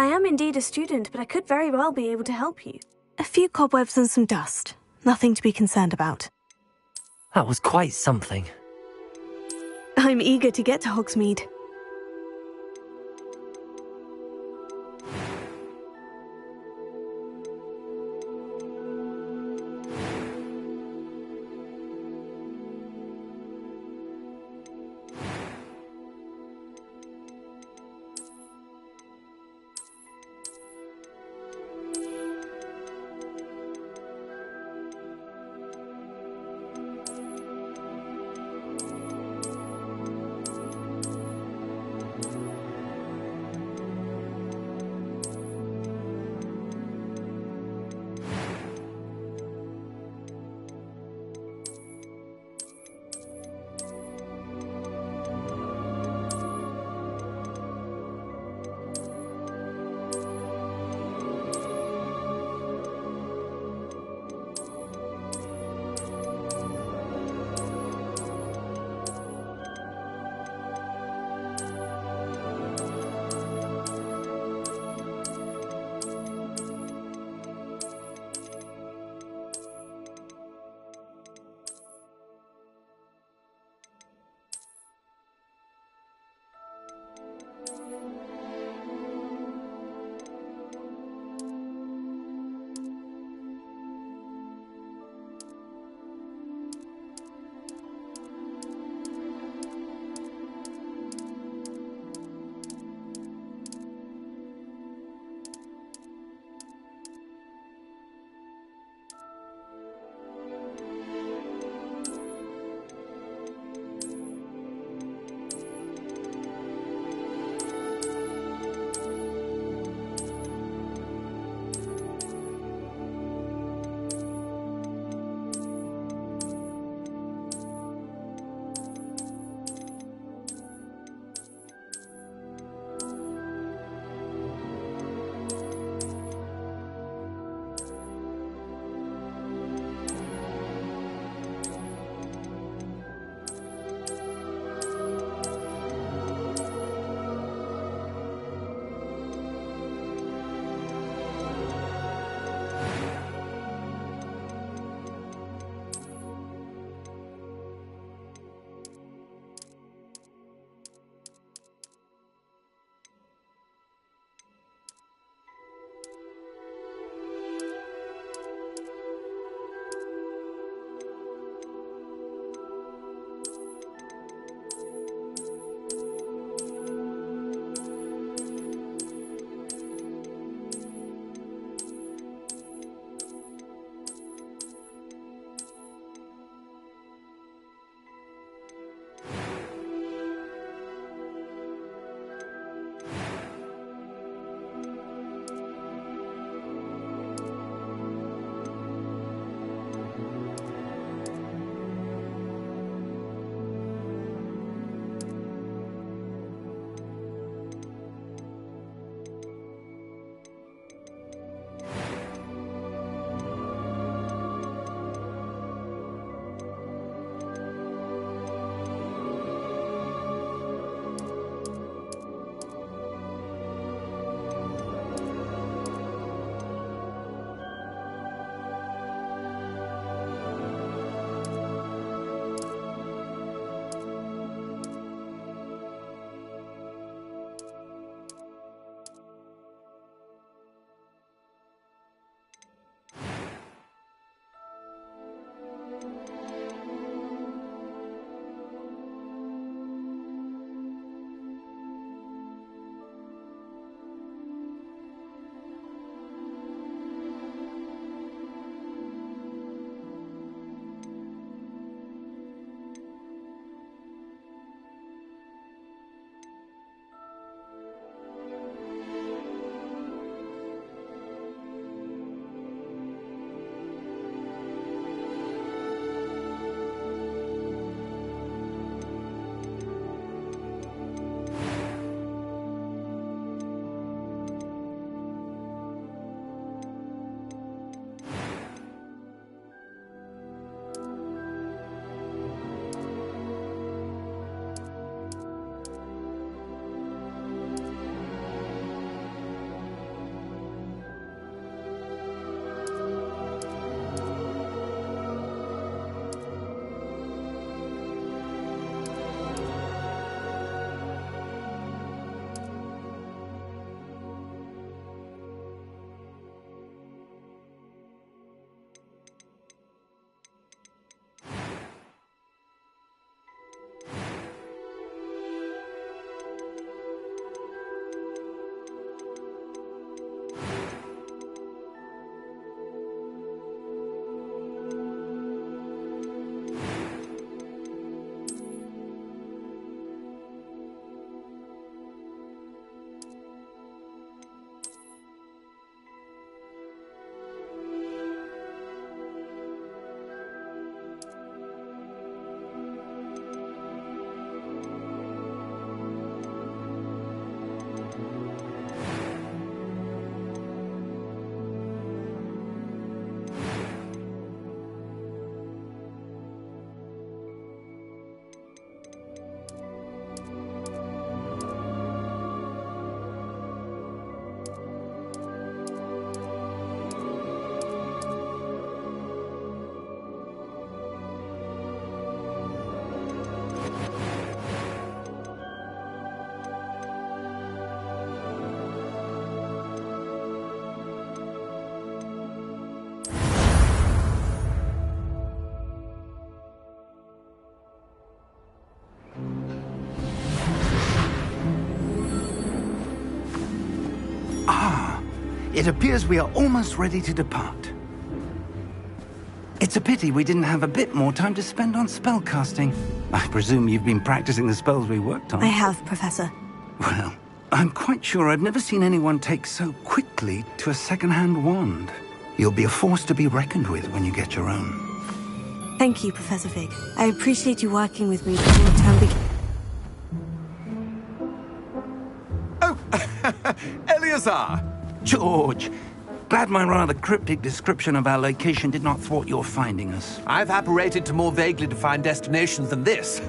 I am indeed a student, but I could very well be able to help you. A few cobwebs and some dust. Nothing to be concerned about. That was quite something. I'm eager to get to Hogsmeade. It appears we are almost ready to depart. It's a pity we didn't have a bit more time to spend on spellcasting. I presume you've been practicing the spells we worked on. I have, Professor. Well, I'm quite sure I've never seen anyone take so quickly to a second-hand wand. You'll be a force to be reckoned with when you get your own. Thank you, Professor Fig. I appreciate you working with me before the term begins. Oh, Eleazar! George! Glad my rather cryptic description of our location did not thwart your finding us. I've apparated to more vaguely defined destinations than this.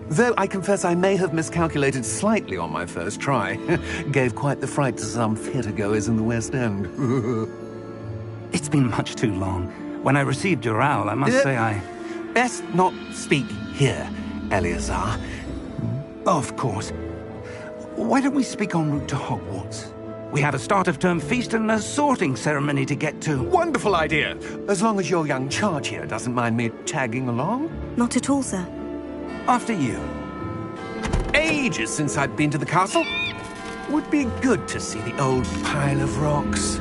Though I confess I may have miscalculated slightly on my first try. Gave quite the fright to some theatre-goers in the West End. It's been much too long. When I received your owl, I must say I... Best not speak here, Eleazar. Of course. Why don't we speak en route to Hogwarts? We have a start-of-term feast and a sorting ceremony to get to. Wonderful idea! As long as your young charge here doesn't mind me tagging along. Not at all, sir. After you. Ages since I've been to the castle. Would be good to see the old pile of rocks.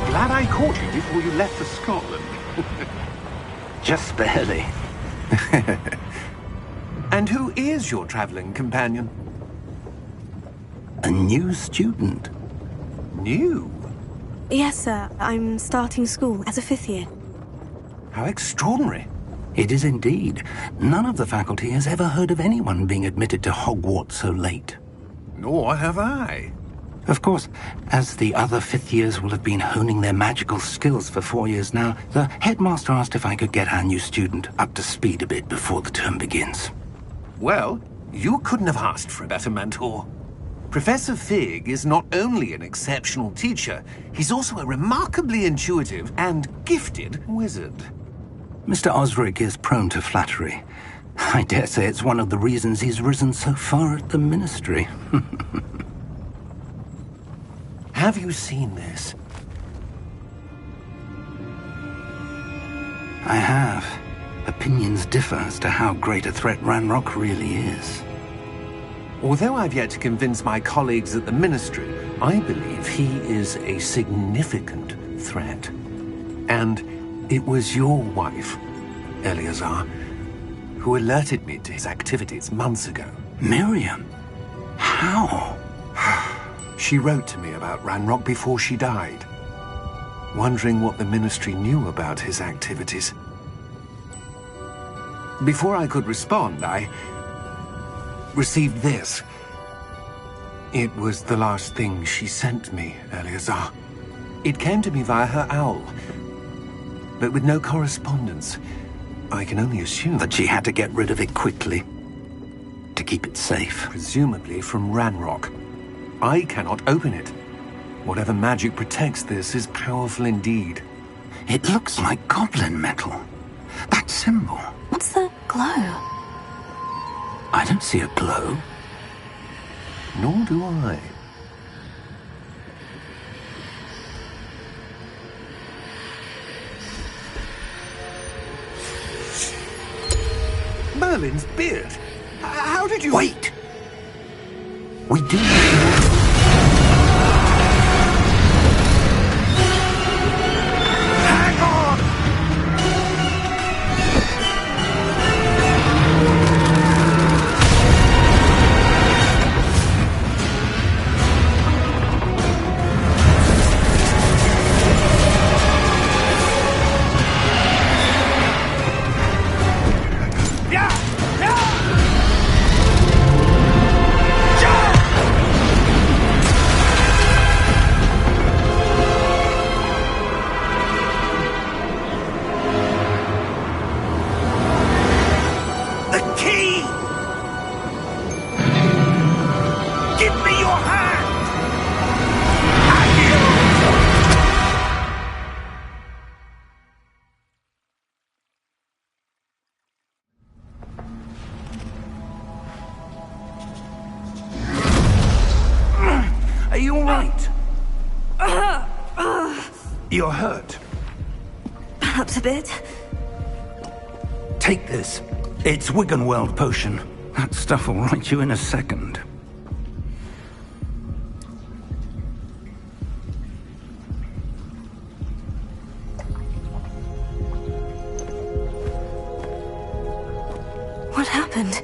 Glad I caught you before you left for Scotland. Just barely. And who is your traveling companion? A new student. New? Yes, sir. I'm starting school as a 5th year. How extraordinary. It is indeed. None of the faculty has ever heard of anyone being admitted to Hogwarts so late. Nor have I. Of course, as the other 5th years will have been honing their magical skills for 4 years now, the headmaster asked if I could get our new student up to speed a bit before the term begins. Well, you couldn't have asked for a better mentor. Professor Fig is not only an exceptional teacher, he's also a remarkably intuitive and gifted wizard. Mr. Osric is prone to flattery. I dare say it's one of the reasons he's risen so far at the Ministry. Have you seen this? I have. Opinions differ as to how great a threat Ranrock really is. Although I've yet to convince my colleagues at the Ministry, I believe he is a significant threat. And it was your wife, Eleazar, who alerted me to his activities months ago. Miriam? How? She wrote to me about Ranrock before she died, wondering what the Ministry knew about his activities. Before I could respond, I received this. It was the last thing she sent me, Eleazar. It came to me via her owl, but with no correspondence. I can only assume That she had to get rid of it quickly, to keep it safe. presumably from Ranrock. I cannot open it. Whatever magic protects this is powerful indeed. It looks like goblin metal. That symbol. What's the glow? I don't see a glow. Nor do I. Merlin's beard. How did you... Wait! We do... Hang on! you all right? You're hurt. Perhaps a bit. Take this. It's Wiggenweld potion. That stuff will right you in a second. What happened?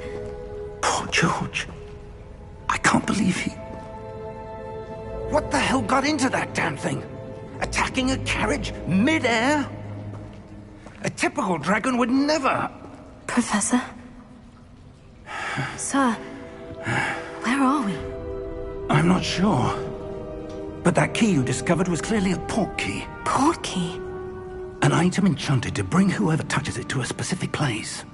Poor George. I can't believe he... What the hell got into that damn thing? Attacking a carriage mid-air? A typical dragon would never... Professor? Sir, where are we? I'm not sure. But that key you discovered was clearly a port key. Port key? An item enchanted to bring whoever touches it to a specific place.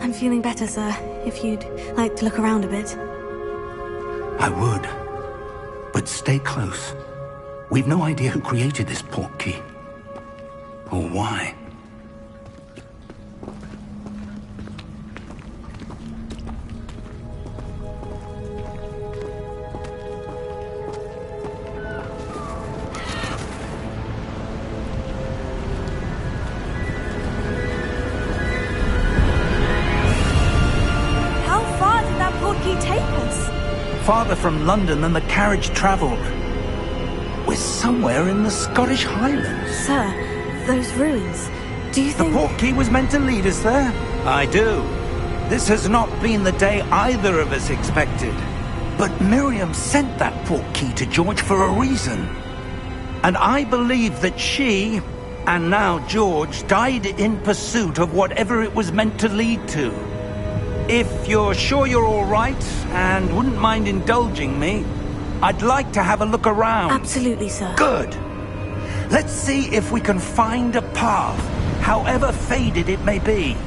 I'm feeling better, sir. If you'd like to look around a bit. I would. But stay close. We've no idea who created this port key. Or why. How far did that port key take us? Farther from London than the carriage travelled. We're somewhere in the Scottish Highlands. Sir, those ruins. Do you The think... port key was meant to lead us there? I do. This has not been the day either of us expected. But Miriam sent that port key to George for a reason. And I believe that she, and now George, died in pursuit of whatever it was meant to lead to. If you're sure you're all right, and wouldn't mind indulging me, I'd like to have a look around. Absolutely, sir. Good. Let's see if we can find a path, however faded it may be.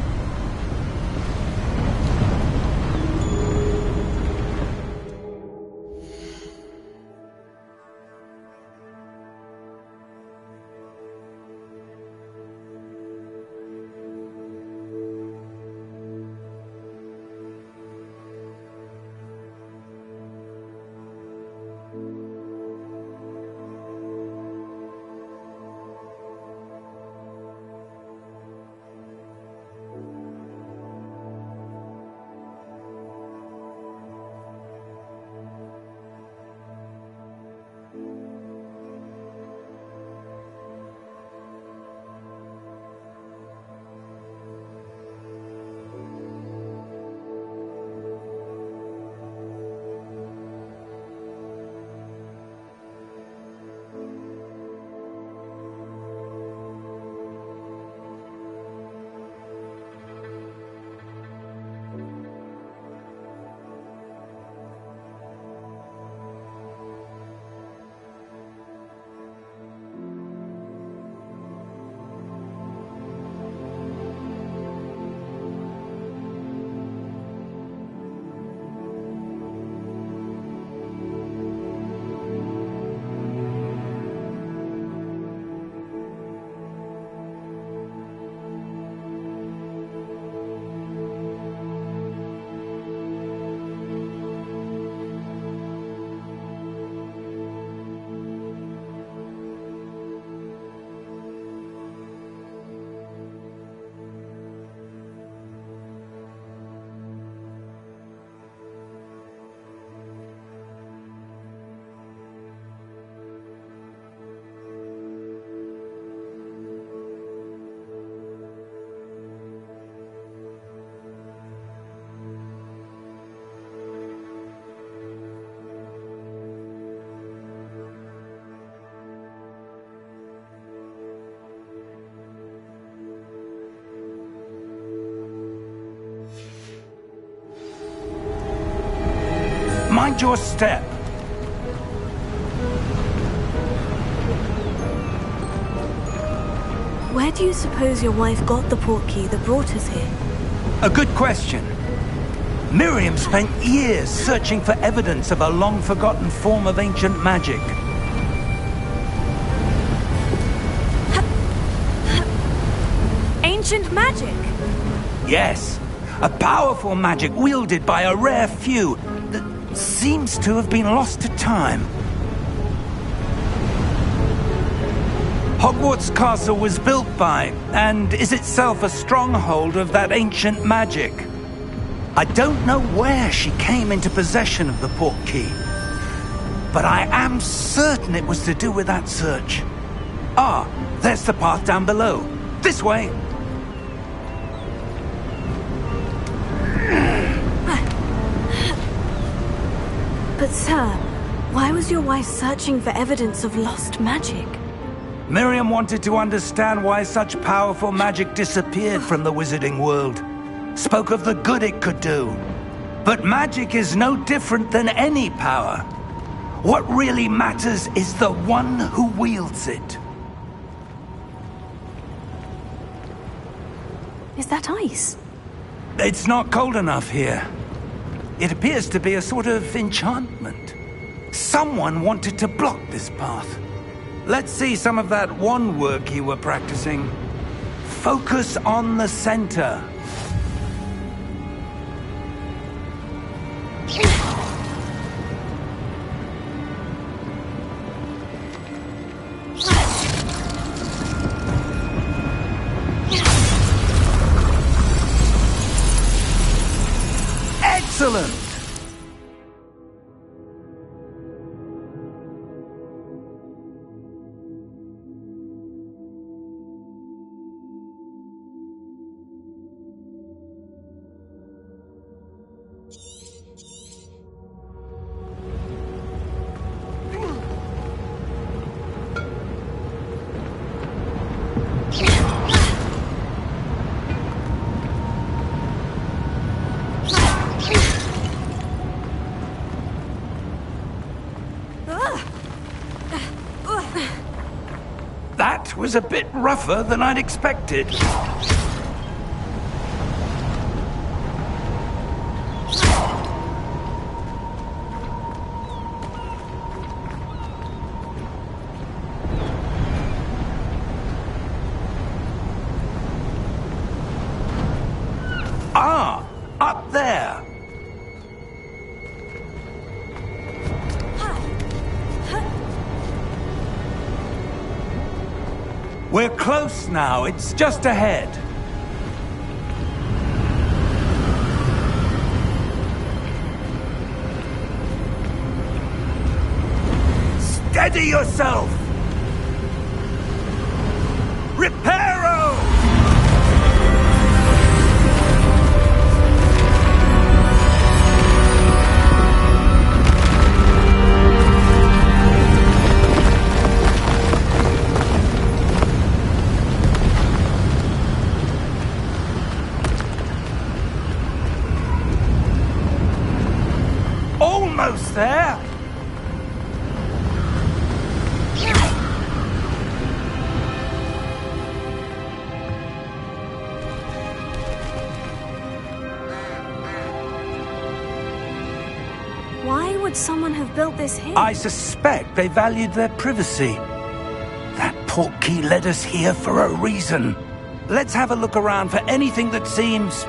Mind your step. Where do you suppose your wife got the port key that brought us here? A good question. Miriam spent years searching for evidence of a long-forgotten form of ancient magic. Ancient magic? Yes, A powerful magic wielded by a rare few that seems to have been lost to time. Hogwarts Castle was built by, and is itself a stronghold of that ancient magic. I don't know where she came into possession of the Portkey, but I am certain it was to do with that search. Ah, there's the path down below. This way! But sir, why was your wife searching for evidence of lost magic? Miriam wanted to understand why such powerful magic disappeared from the wizarding world. Spoke of the good it could do. But magic is no different than any power. What really matters is the one who wields it. Is that ice? It's not cold enough here. It appears to be a sort of enchantment. Someone wanted to block this path. Let's see some of that wand work you were practicing. Focus on the center. Excellent! That was a bit rougher than I'd expected. Ah, up there. We're close now. It's just ahead. Steady yourself! Reparo! Almost there! Why would someone have built this here? I suspect they valued their privacy. That Portkey led us here for a reason. Let's have a look around for anything that seems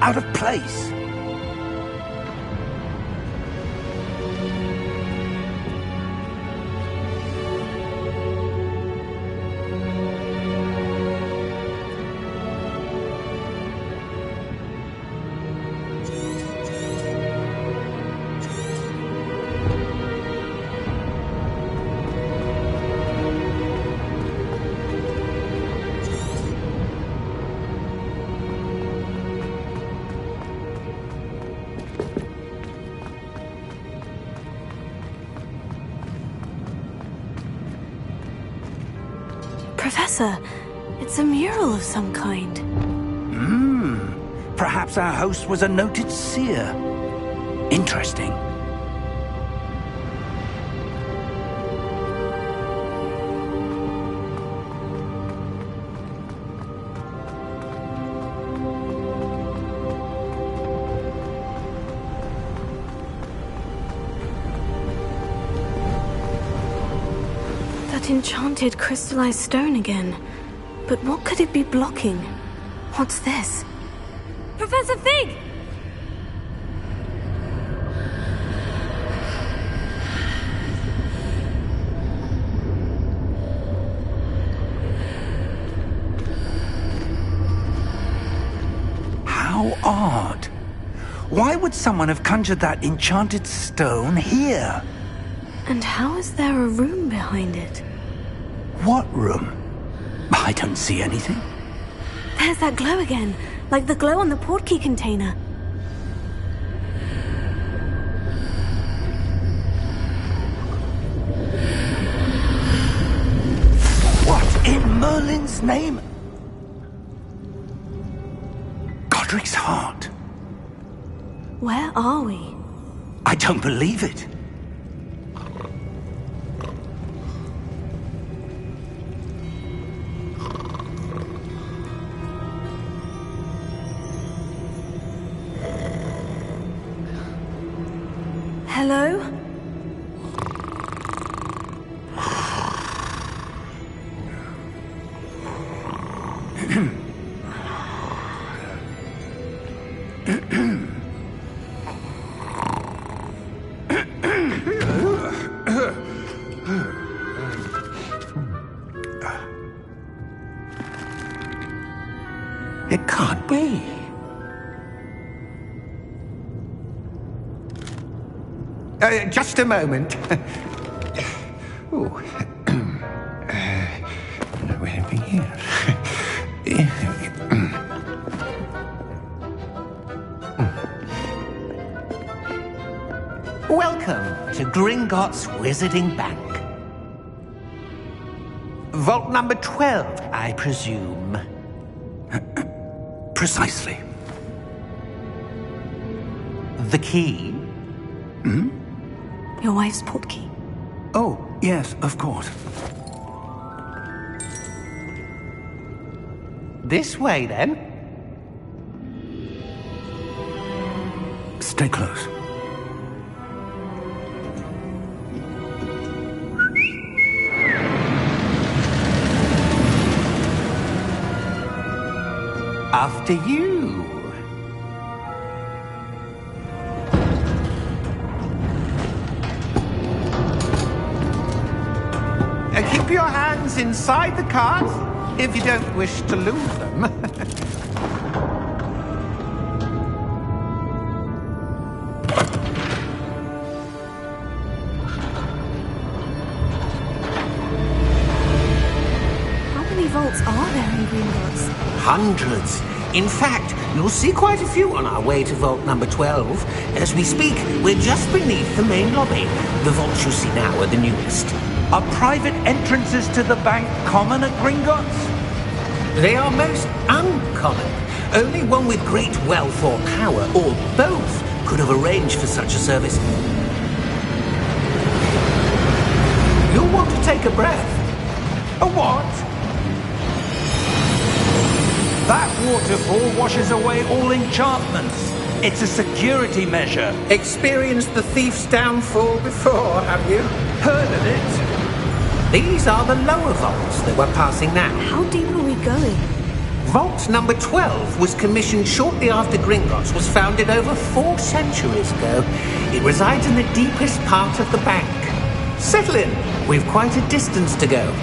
out of place. Professor, it's a mural of some kind. Perhaps our host was a noted seer. Interesting. That enchanted crystallized stone again. But what could it be blocking? What's this? Professor Fig! How odd. Why would someone have conjured that enchanted stone here? And how is there a room behind it? What room? I don't see anything. There's that glow again, like the glow on the portkey container. What in Merlin's name? Godric's heart. Where are we? I don't believe it. Hello? It can't be. Just a moment. Oh. Where are we here? Welcome to Gringotts Wizarding Bank. Vault number 12, I presume. Precisely. The key? Your wife's portkey. Oh, yes, of course. This way, then. Stay close. After you. Keep your hands inside the cart if you don't wish to lose them. How many vaults are there in Gringotts? Hundreds. In fact, you'll see quite a few on our way to vault number 12. As we speak, we're just beneath the main lobby. The vaults you see now are the newest. Are private entrances to the bank common at Gringotts? They are most uncommon. Only one with great wealth or power, or both, could have arranged for such a service. You'll want to take a breath. A what? That waterfall washes away all enchantments. It's a security measure. Experienced the thief's downfall before, have you? Heard of it? These are the lower vaults that we're passing now. How deep are we going? Vault number 12 was commissioned shortly after Gringotts was founded over 4 centuries ago. It resides in the deepest part of the bank. Settle in. We've quite a distance to go.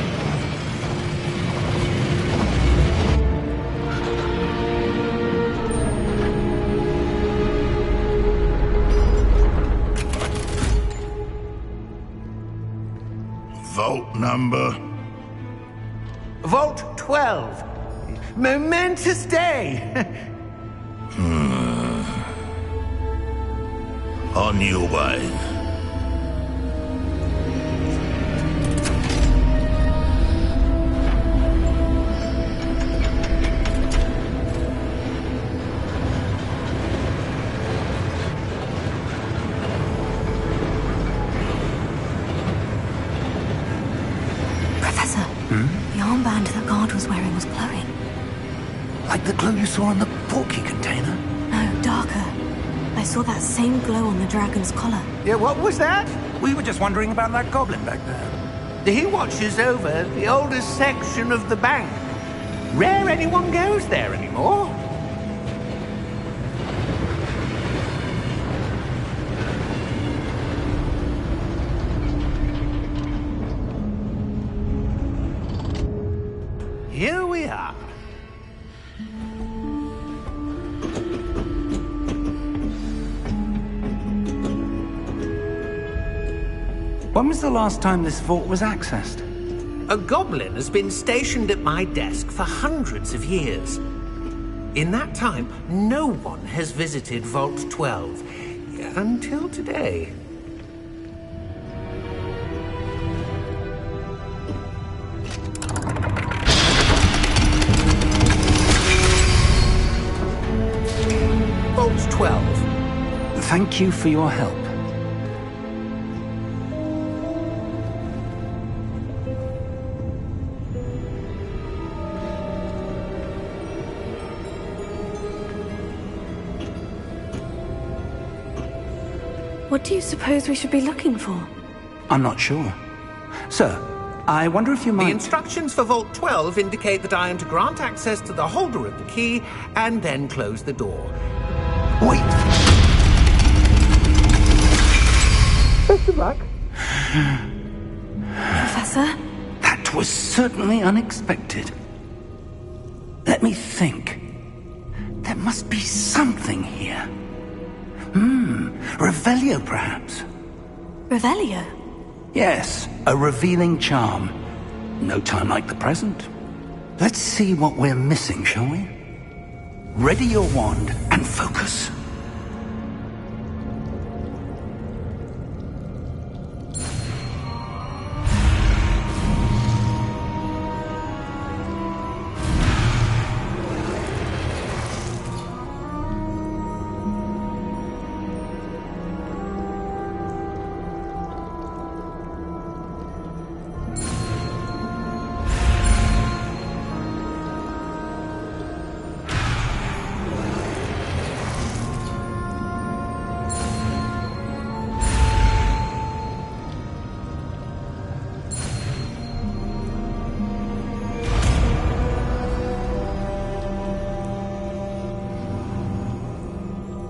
Vault number? Vault 12. Momentous day. On your way. Professor, the armband that guard was wearing was glowing. Like the glow you saw on the portkey container? No, darker. I saw that same glow on the dragon's collar. Yeah, what was that? We were just wondering about that goblin back there. He watches over the oldest section of the bank. Rare anyone goes there anymore. When was the last time this vault was accessed? A goblin has been stationed at my desk for hundreds of years. In that time, no one has visited Vault 12. Until today. Vault 12. Thank you for your help. What do you suppose we should be looking for? I'm not sure. Sir, I wonder if you might... The instructions for Vault 12 indicate that I am to grant access to the holder of the key and then close the door. Wait! Best of luck. Professor? That was certainly unexpected. Let me think. There must be something here. Revelio, perhaps? Revelio? Yes, a revealing charm. No time like the present. Let's see what we're missing, shall we? Ready your wand and focus.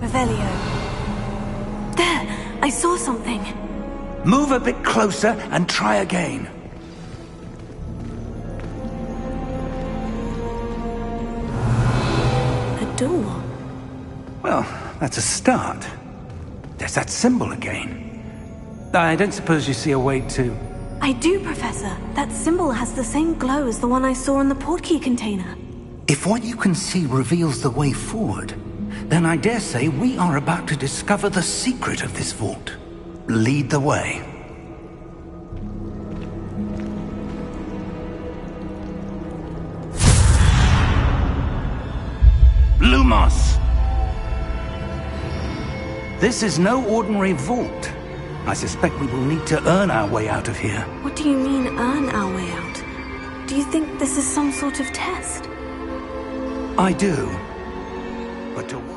Revelio. There! I saw something. Move a bit closer and try again. A door. Well, that's a start. There's that symbol again. I don't suppose you see a way to... I do, Professor. That symbol has the same glow as the one I saw in the portkey container. If what you can see reveals the way forward, then I dare say we are about to discover the secret of this vault. Lead the way. Lumos! This is no ordinary vault. I suspect we will need to earn our way out of here. What do you mean, earn our way out? Do you think this is some sort of test? I do. But to what?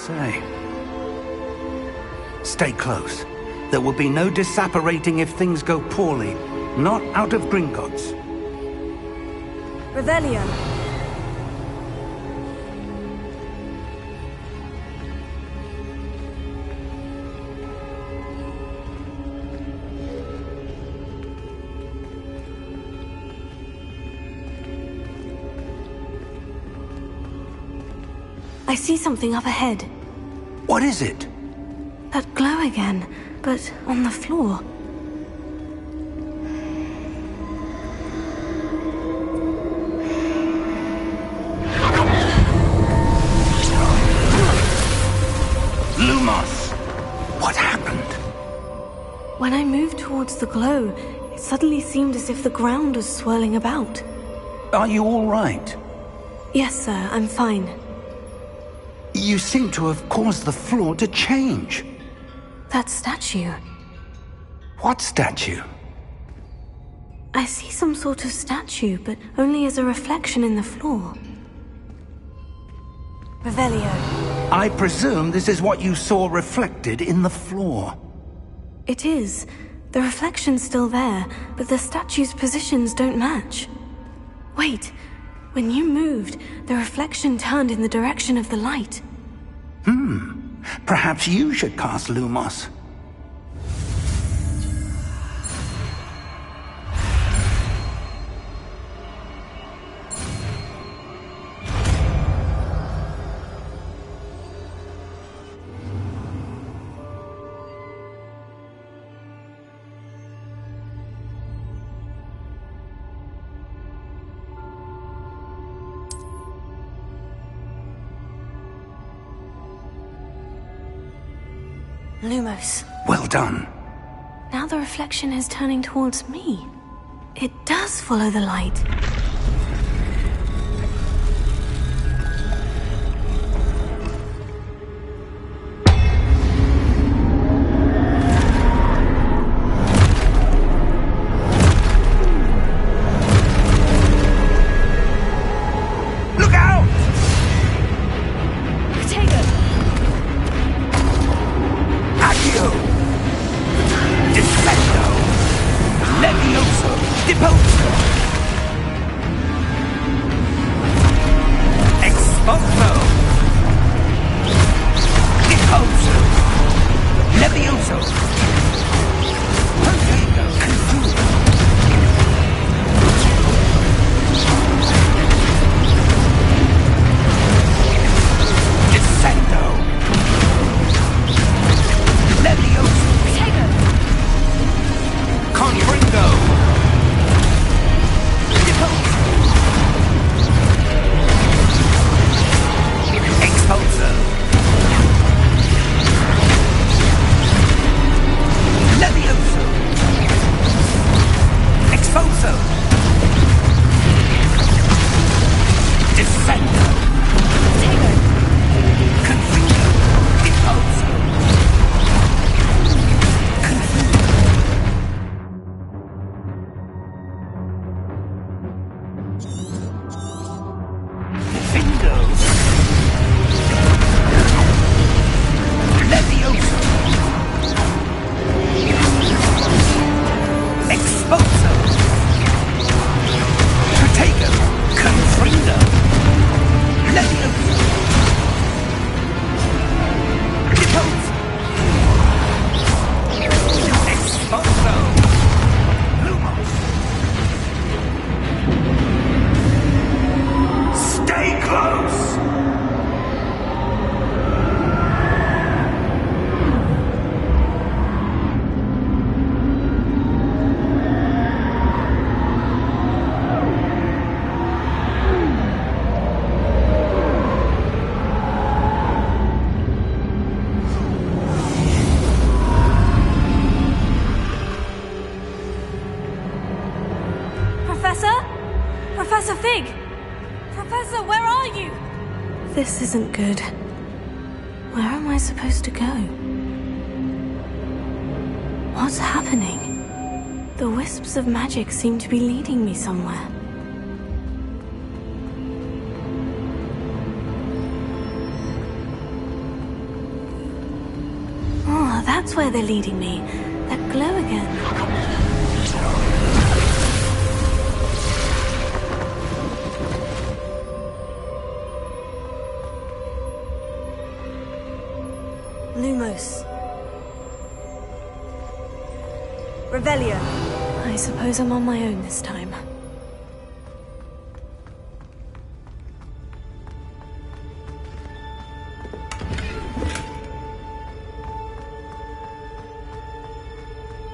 say. Stay close. There will be no disapparating if things go poorly. Not out of Gringotts. Revelio. I see something up ahead. What is it? That glow again, but on the floor. Lumos! What happened? When I moved towards the glow, it suddenly seemed as if the ground was swirling about. Are you all right? Yes, sir, I'm fine. You seem to have caused the floor to change. That statue. What statue? I see some sort of statue, but only as a reflection in the floor. Revelio. I presume this is what you saw reflected in the floor. It is. The reflection's still there, but the statue's positions don't match. Wait. When you moved, the reflection turned in the direction of the light. Perhaps you should cast Lumos. Lumos. Well done. Now the reflection is turning towards me. It does follow the light. Look out! Protego. Accio! Defendo! Levioso! Deposo! Exposo! Deposo! Levioso! Protego! Confuso! Defendo! Levioso! Protego. Confringo! Deposo! Expulso! Levioso! Expulso! Defendo! Protego. Confringo! Deposo! Defendo! Levioso! Expulso! Protego! Confringo! Levioso! Deposo! Expulso! Lumos! Stay close! Professor? Professor Fig! Professor, where are you? This isn't good. Where am I supposed to go? What's happening? The wisps of magic seem to be leading me somewhere. that's where they're leading me. That glow again. Lumos. Revelio. I suppose I'm on my own this time.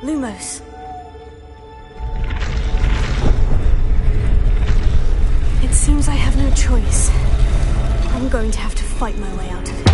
Lumos. It seems I have no choice. I'm going to have to fight my way out of it.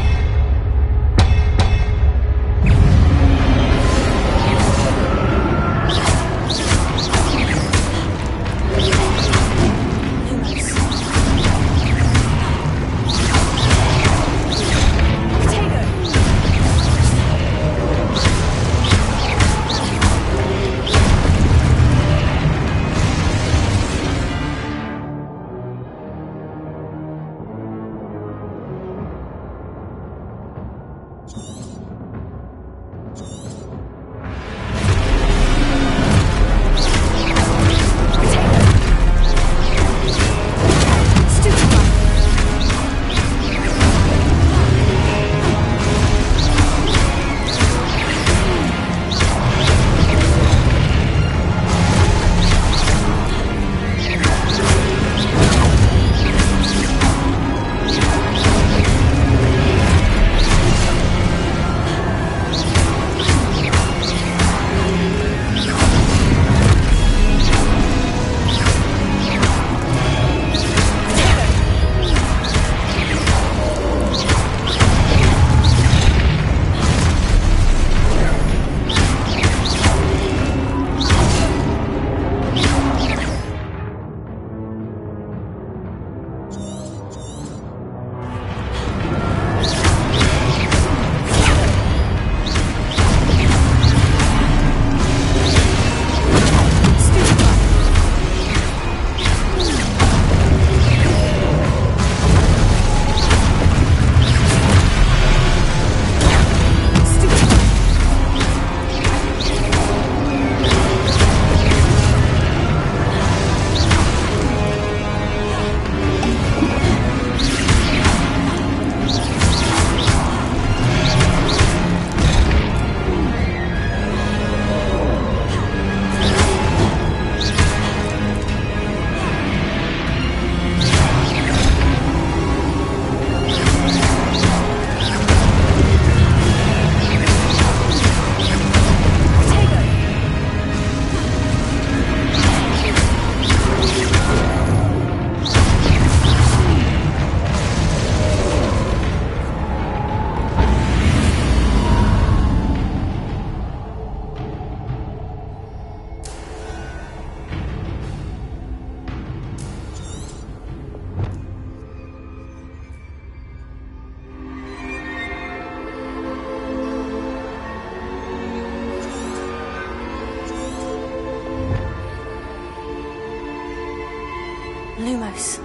Lumos.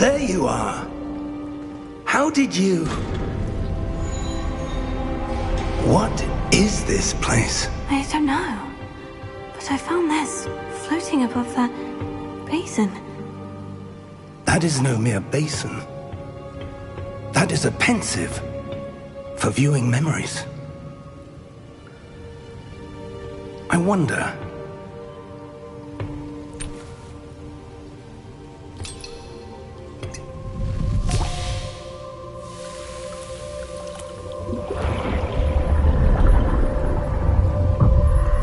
There you are. How did you... What is this place? I don't know. But I found this floating above that basin. That is no mere basin. That is a pensive for viewing memories. I wonder...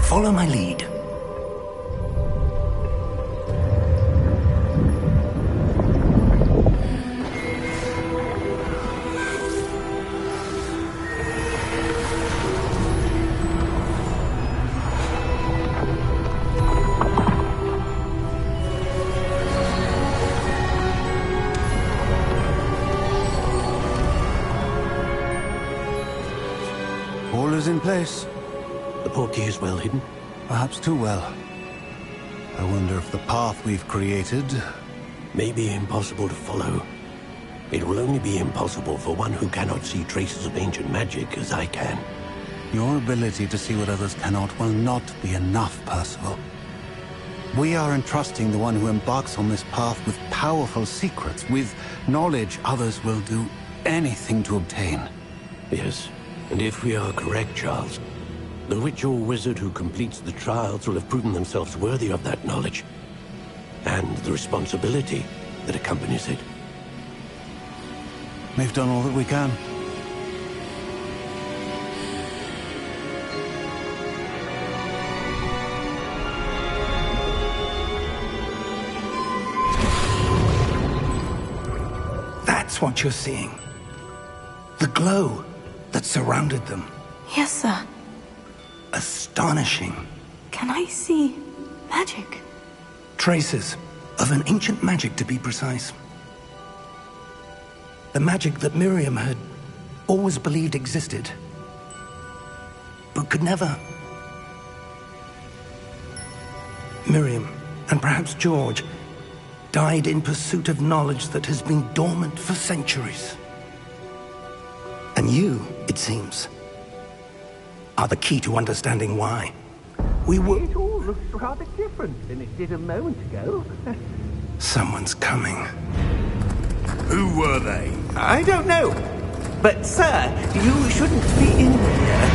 Follow my lead. All is in place. The portkey is well hidden. Perhaps too well. I wonder if the path we've created... May be impossible to follow. It will only be impossible for one who cannot see traces of ancient magic as I can. Your ability to see what others cannot will not be enough, Percival. We are entrusting the one who embarks on this path with powerful secrets, with knowledge others will do anything to obtain. Yes, and if we are correct, Charles, the witch or wizard who completes the trials will have proven themselves worthy of that knowledge, and the responsibility that accompanies it. We've done all that we can. That's what you're seeing. The glow that surrounded them. Yes, sir. Astonishing. Can I see magic? Traces of an ancient magic, to be precise. The magic that Miriam had always believed existed, but could never. Miriam, and perhaps George, died in pursuit of knowledge that has been dormant for centuries. And you, it seems, are the key to understanding why. We were... It all looks rather different than it did a moment ago. Someone's coming. Who were they? I don't know. But, sir, you shouldn't be in here.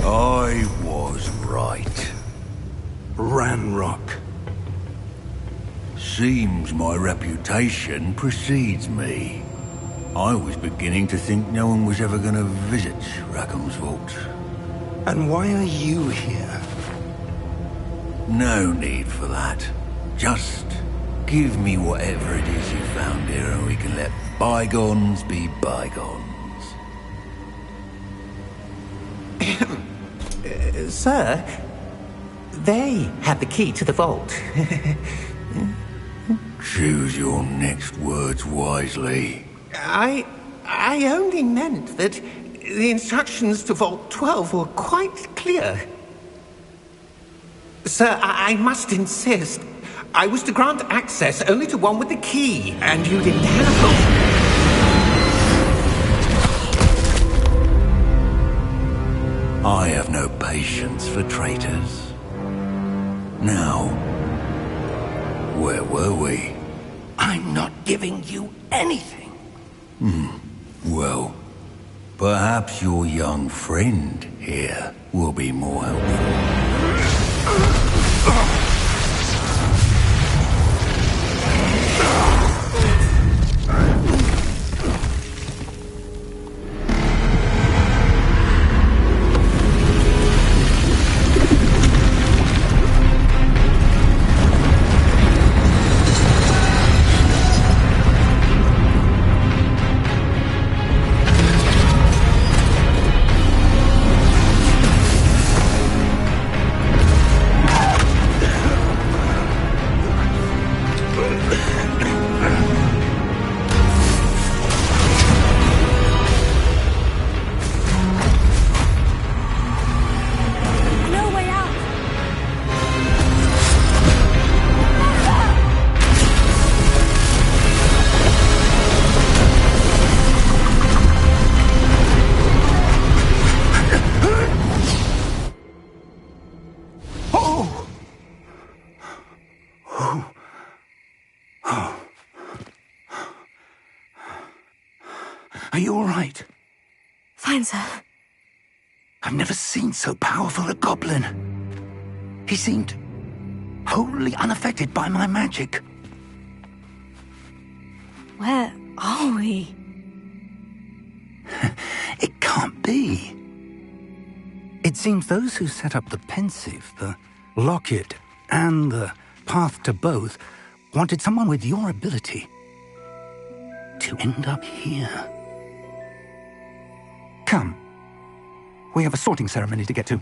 I was right. Ranrock. Seems my reputation precedes me. I was beginning to think no one was ever going to visit Rackham's Vault. And why are you here? No need for that. Just give me whatever it is you found here and we can let bygones be bygones. Sir, they have the key to the vault. Choose your next words wisely. I only meant that the instructions to Vault 12 were quite clear. Sir, I must insist. I was to grant access only to one with the key, and you didn't have. I have no patience for traitors. Now, where were we? I'm not giving you anything. Well, perhaps your young friend here will be more helpful. No way out. Are you all right? Fine, sir. I've never seen so powerful a goblin. He seemed wholly unaffected by my magic. Where are we? It can't be. It seems those who set up the Pensieve, the Locket, and the Path to Both wanted someone with your ability to end up here. Come. We have a sorting ceremony to get to.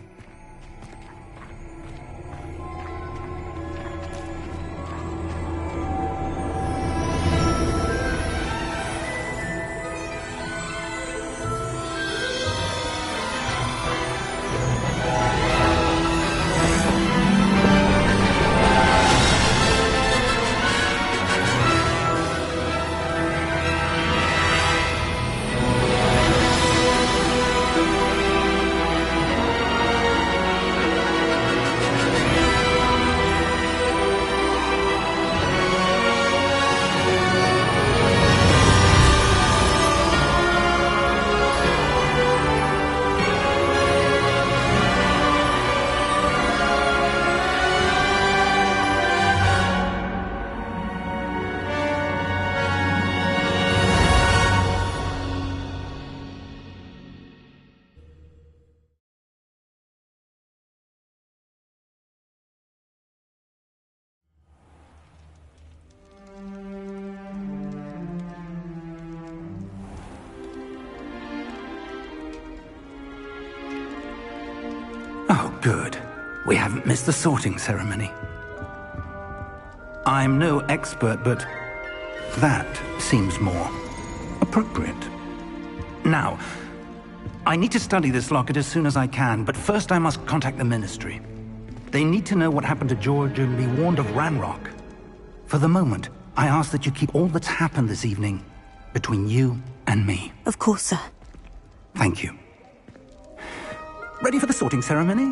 Oh, good. We haven't missed the sorting ceremony. I'm no expert, but that seems more appropriate. Now, I need to study this locket as soon as I can, but first I must contact the Ministry. They need to know what happened to George and be warned of Ranrock. For the moment, I ask that you keep all that's happened this evening between you and me. Of course, sir. Thank you. Ready for the sorting ceremony?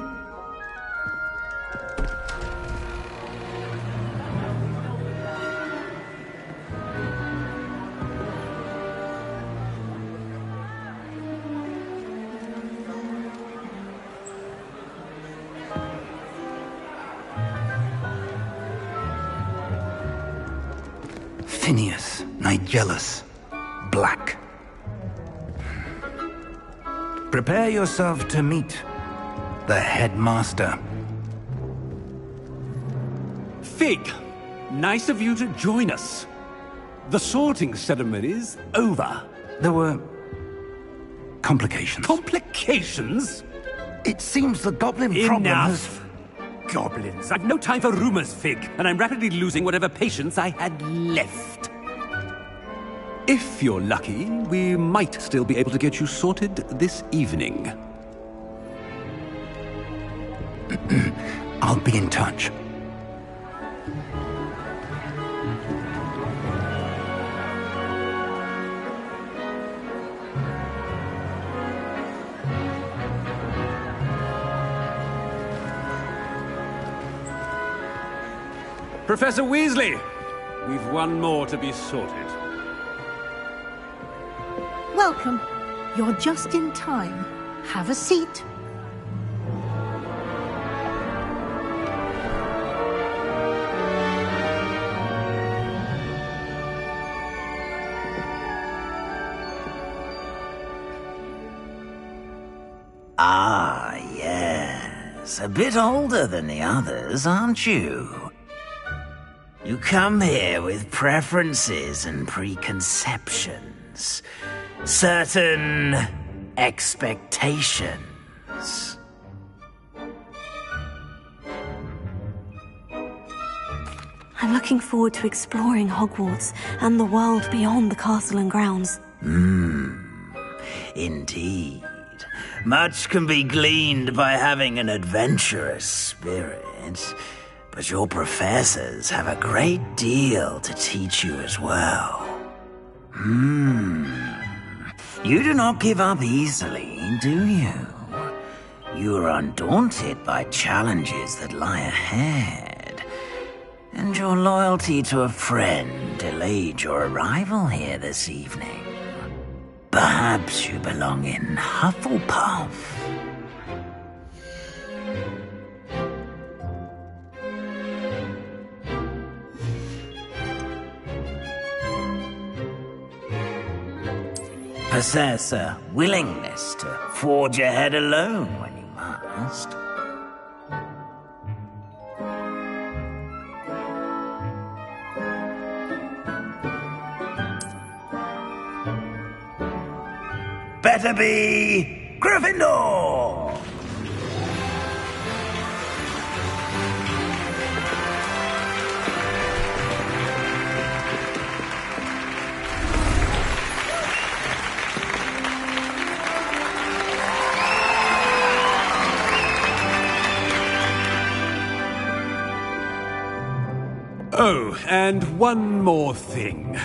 Phineas Nigellus Black. Prepare yourself to meet the headmaster. Fig, nice of you to join us. The sorting ceremony's over. There were complications. Complications? It seems the goblin problem has... Enough! Goblins. I've no time for rumors, Fig, and I'm rapidly losing whatever patience I had left. If you're lucky, we might still be able to get you sorted this evening. I'll be in touch. Professor Weasley, we've one more to be sorted. Welcome. You're just in time. Have a seat. Ah, yes. A bit older than the others, aren't you? You come here with preferences and preconceptions. Certain expectations. I'm looking forward to exploring Hogwarts and the world beyond the castle and grounds. Indeed. Much can be gleaned by having an adventurous spirit, but your professors have a great deal to teach you as well. You do not give up easily, do you? You are undaunted by challenges that lie ahead, and your loyalty to a friend delayed your arrival here this evening. Perhaps you belong in Hufflepuff? assess a willingness to forge ahead alone when you must. Better be Gryffindor! Oh, and one more thing.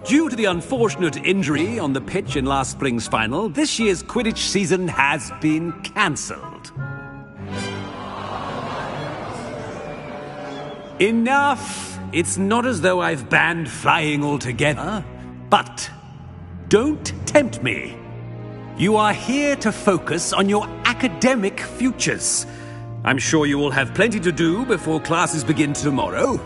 Due to the unfortunate injury on the pitch in last spring's final, this year's Quidditch season has been cancelled. Enough! It's not as though I've banned flying altogether, but don't tempt me. You are here to focus on your academic futures. I'm sure you will have plenty to do before classes begin tomorrow.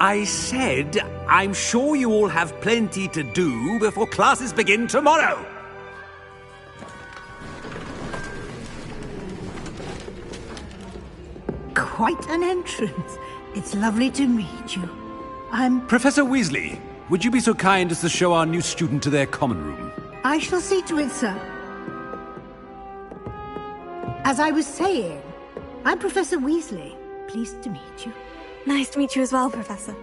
I said, I'm sure you all have plenty to do before classes begin tomorrow. Quite an entrance. It's lovely to meet you. I'm... Professor Weasley, would you be so kind as to show our new student to their common room? I shall see to it, sir. As I was saying, I'm Professor Weasley. Pleased to meet you. Nice to meet you as well, Professor.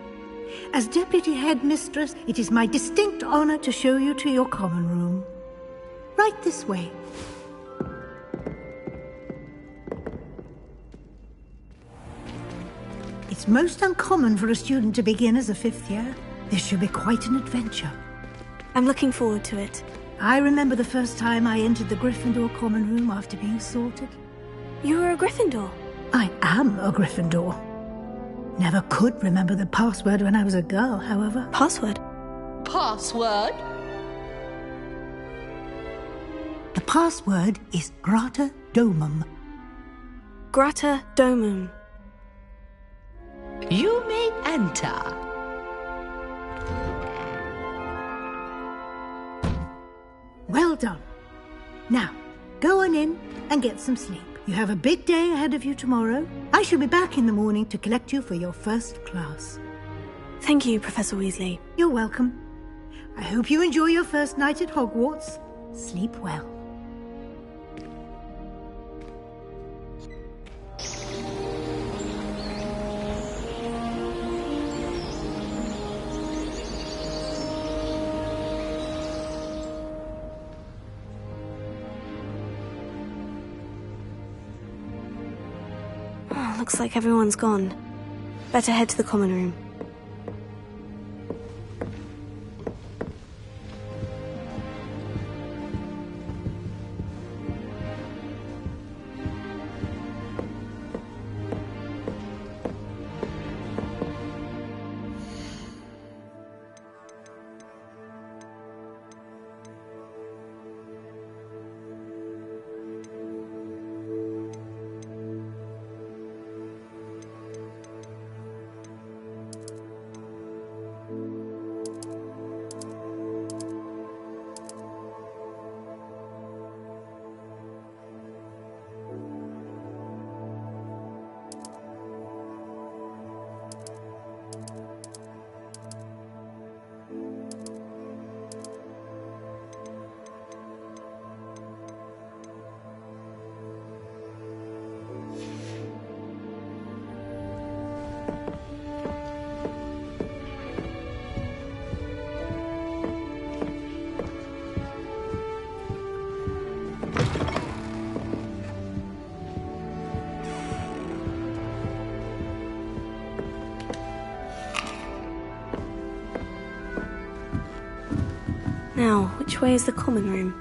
As Deputy Headmistress, it is my distinct honor to show you to your common room. Right this way. It's most uncommon for a student to begin as a fifth year. This should be quite an adventure. I'm looking forward to it. I remember the first time I entered the Gryffindor common room after being sorted. You were a Gryffindor? I am a Gryffindor. Never could remember the password when I was a girl, however. Password? Password? The password is Grata Domum. Grata Domum. You may enter. Well done. Now, go on in and get some sleep. You have a big day ahead of you tomorrow. I shall be back in the morning to collect you for your first class. Thank you, Professor Weasley. You're welcome. I hope you enjoy your first night at Hogwarts. Sleep well. Looks like everyone's gone. Better head to the common room. Now, which way is the common room?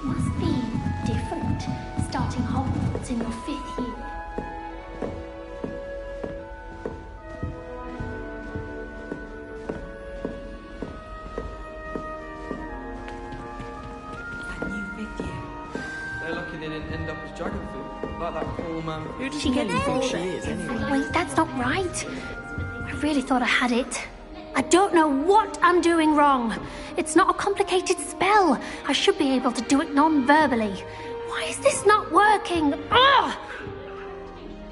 Must be different, starting Hogwarts in your 5th year. About that poor man. Who does She she gets think bored. she is anyway? Wait, that's not right. I really thought I had it. I don't know what I'm doing wrong. It's not a complicated spell. I should be able to do it non-verbally. Why is this not working? Ugh!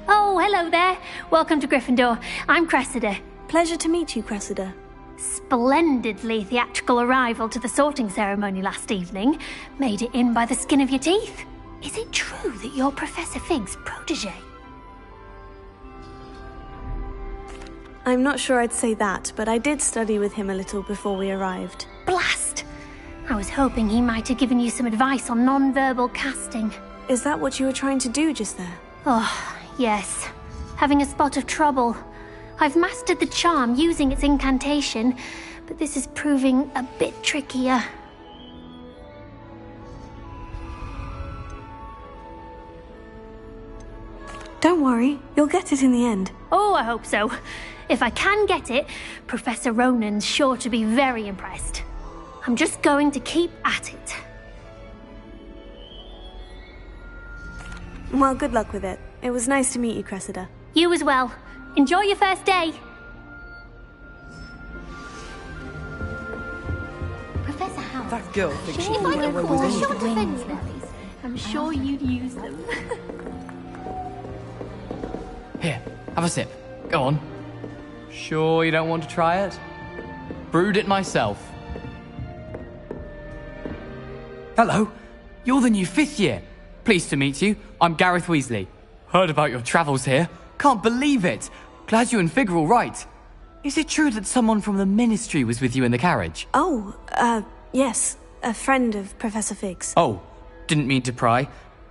Oh, hello there. Welcome to Gryffindor. I'm Cressida. Pleasure to meet you, Cressida. Splendidly theatrical arrival to the sorting ceremony last evening. Made it in by the skin of your teeth. Is it true that you're Professor Fig's protege? I'm not sure I'd say that, but I did study with him a little before we arrived. Blast! I was hoping he might have given you some advice on non-verbal casting. Is that what you were trying to do just there? Oh, yes. Having a spot of trouble. I've mastered the charm using its incantation, but this is proving a bit trickier. Don't worry, you'll get it in the end. Oh, I hope so. If I can get it, Professor Ronan's sure to be very impressed. I'm just going to keep at it. Well, good luck with it. It was nice to meet you, Cressida. You as well. Enjoy your first day. Professor Howard. That girl thinks she If can I get could away call with short anything. defense levels, I'm sure you'd use them. Here, have a sip. Go on. Sure you don't want to try it? Brewed it myself. Hello, you're the new 5th year. Pleased to meet you. I'm Gareth Weasley. Heard about your travels here. Can't believe it. Glad you and Fig are all right. Is it true that someone from the Ministry was with you in the carriage? Oh, yes. A friend of Professor Fig's. Oh, didn't mean to pry.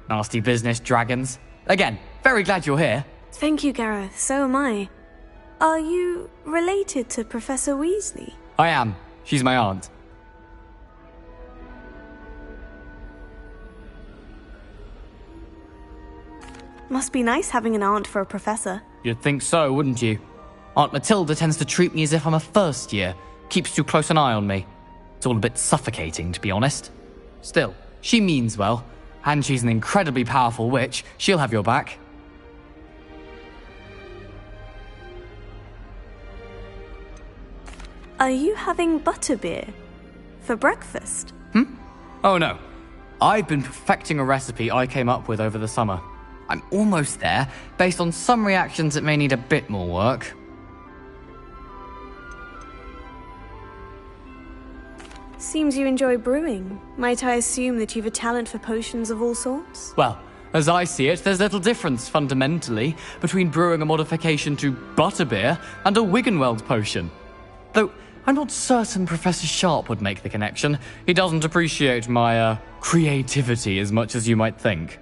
Nasty business, dragons. Again, very glad you're here. Thank you, Gareth. So am I. Are you related to Professor Weasley? I am. She's my aunt. Must be nice having an aunt for a professor. You'd think so, wouldn't you? Aunt Matilda tends to treat me as if I'm a first year. Keeps too close an eye on me. It's all a bit suffocating, to be honest. Still, she means well. And she's an incredibly powerful witch. She'll have your back. Are you having butterbeer for breakfast? Oh no. I've been perfecting a recipe I came up with over the summer. I'm almost there, based on some reactions that may need a bit more work. Seems you enjoy brewing. Might I assume that you've a talent for potions of all sorts? Well, as I see it, there's little difference, fundamentally, between brewing a modification to butterbeer and a Wiggenweld potion. Though, I'm not certain Professor Sharp would make the connection. He doesn't appreciate my, creativity as much as you might think.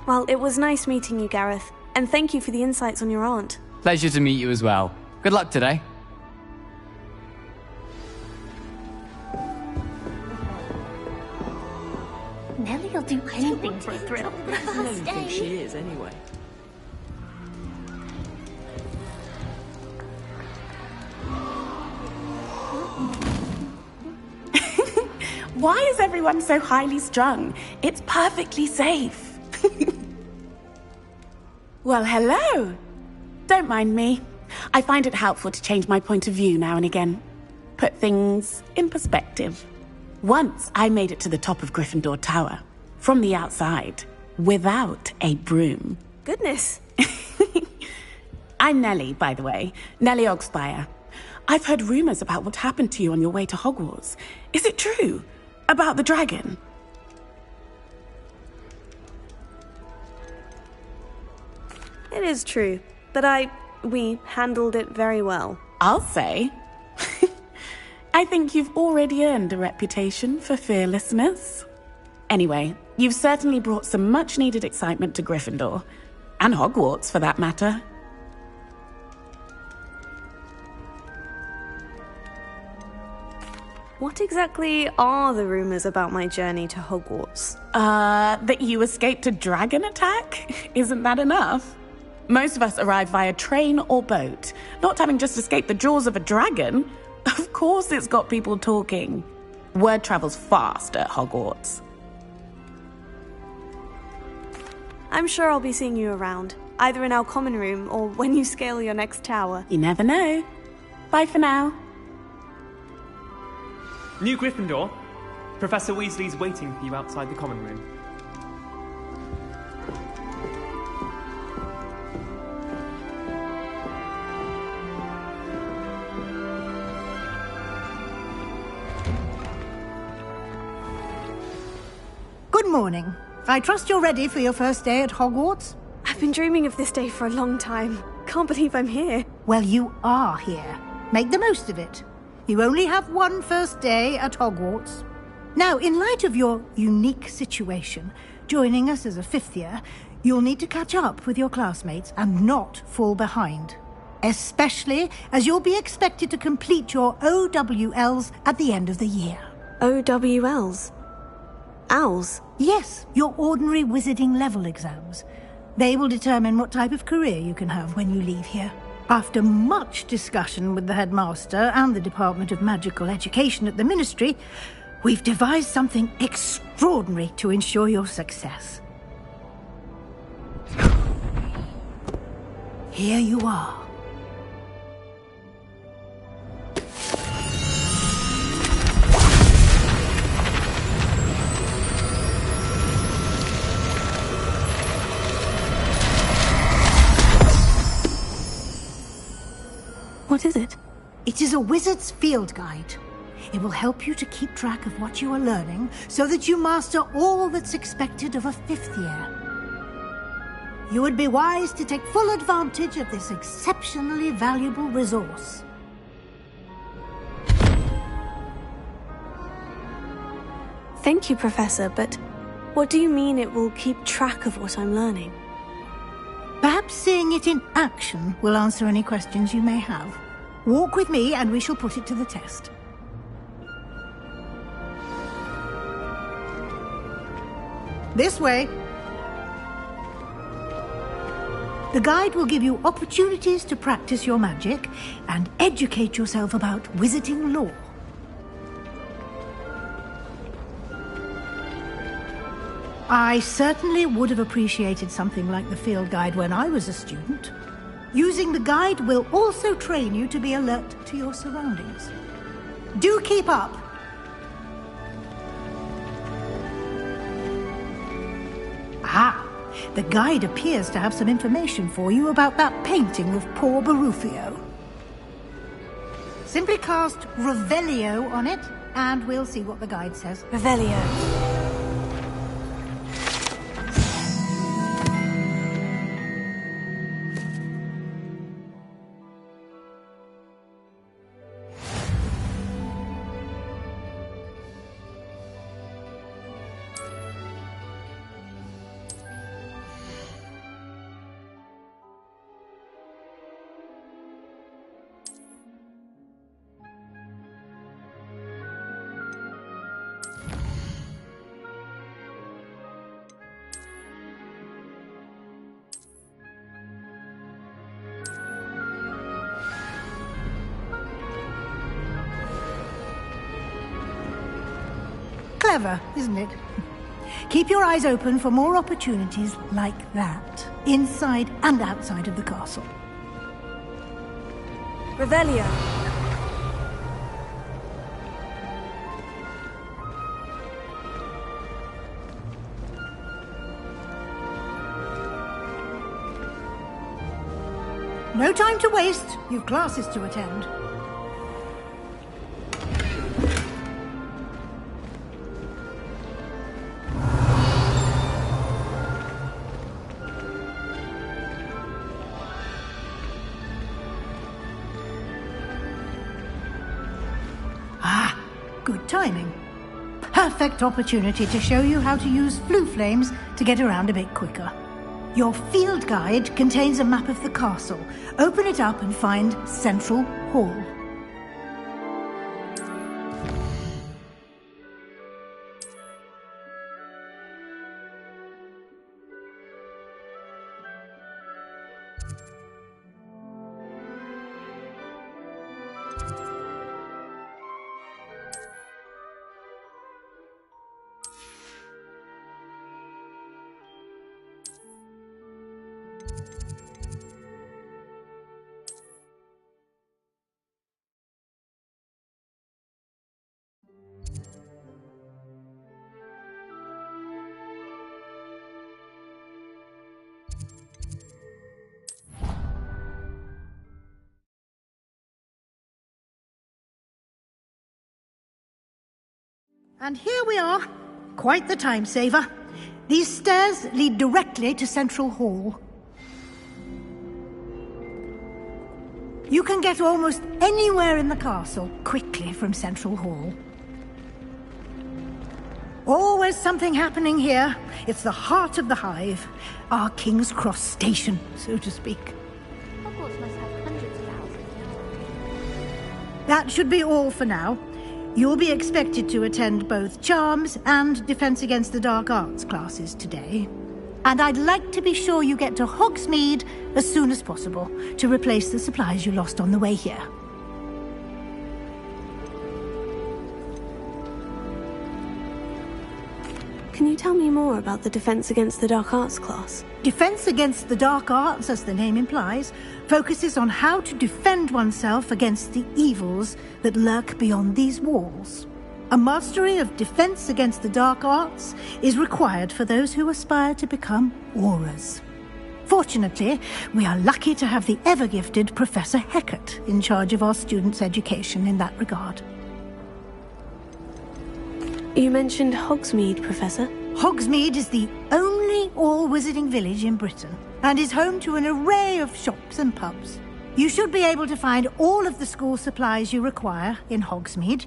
Well, it was nice meeting you, Gareth. And thank you for the insights on your aunt. Pleasure to meet you as well. Good luck today. Nellie'll do anything for a thrill. Who do you think she is anyway? Why is everyone so highly strung? It's perfectly safe. Well, hello. Don't mind me. I find it helpful to change my point of view now and again. Put things in perspective. Once I made it to the top of Gryffindor Tower, from the outside, without a broom. Goodness. I'm Nellie, by the way. Nellie Ogspire. I've heard rumors about what happened to you on your way to Hogwarts. Is it true? About the dragon? It is true, but we handled it very well. I'll say. I think you've already earned a reputation for fearlessness. Anyway, you've certainly brought some much-needed excitement to Gryffindor. And Hogwarts, for that matter. What exactly are the rumors about my journey to Hogwarts? That you escaped a dragon attack? Isn't that enough? Most of us arrive via train or boat, not having just escaped the jaws of a dragon. Of course it's got people talking. Word travels fast at Hogwarts. I'm sure I'll be seeing you around, either in our common room or when you scale your next tower. You never know. Bye for now. New Gryffindor. Professor Weasley's waiting for you outside the common room. Good morning. I trust you're ready for your first day at Hogwarts? I've been dreaming of this day for a long time. Can't believe I'm here. Well, you are here. Make the most of it. You only have one first day at Hogwarts. Now, in light of your unique situation, joining us as a fifth year, you'll need to catch up with your classmates and not fall behind. Especially as you'll be expected to complete your OWLs at the end of the year. OWLs? Owls? Yes, your ordinary wizarding level exams. They will determine what type of career you can have when you leave here. After much discussion with the headmaster and the Department of Magical Education at the Ministry, we've devised something extraordinary to ensure your success. Here you are. What is it? It is a wizard's field guide. It will help you to keep track of what you are learning so that you master all that's expected of a fifth year. You would be wise to take full advantage of this exceptionally valuable resource. Thank you, Professor, but what do you mean it will keep track of what I'm learning? Perhaps seeing it in action will answer any questions you may have. Walk with me and we shall put it to the test. This way. The guide will give you opportunities to practice your magic and educate yourself about wizarding lore. I certainly would have appreciated something like the field guide when I was a student. Using the guide will also train you to be alert to your surroundings. Do keep up! Ah, the guide appears to have some information for you about that painting of poor Barufio. Simply cast Revelio on it, and we'll see what the guide says. Revelio. Clever, isn't it? Keep your eyes open for more opportunities like that, inside and outside of the castle. Revelio. No time to waste. You've classes to attend. Good timing. Perfect opportunity to show you how to use Floo flames to get around a bit quicker. Your field guide contains a map of the castle. Open it up and find Central Hall. And here we are. Quite the time saver. These stairs lead directly to Central Hall. You can get almost anywhere in the castle quickly from Central Hall. Always something happening here. It's the heart of the Hive. Our King's Cross station, so to speak. That should be all for now. You'll be expected to attend both Charms and Defense Against the Dark Arts classes today. And I'd like to be sure you get to Hogsmeade as soon as possible to replace the supplies you lost on the way here. Can you tell me more about the Defense Against the Dark Arts class? Defense Against the Dark Arts, as the name implies, focuses on how to defend oneself against the evils that lurk beyond these walls. A mastery of Defense Against the Dark Arts is required for those who aspire to become Aurors. Fortunately, we are lucky to have the ever-gifted Professor Hecat in charge of our students' education in that regard. You mentioned Hogsmeade, Professor. Hogsmeade is the only all-wizarding village in Britain, and is home to an array of shops and pubs. You should be able to find all of the school supplies you require in Hogsmeade.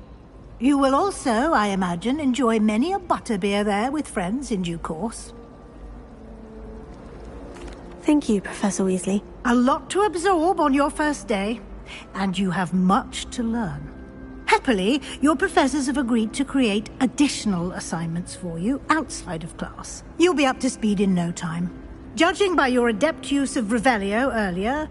You will also, I imagine, enjoy many a butterbeer there with friends in due course. Thank you, Professor Weasley. A lot to absorb on your first day, and you have much to learn. Happily, your professors have agreed to create additional assignments for you outside of class. You'll be up to speed in no time. Judging by your adept use of Revelio earlier,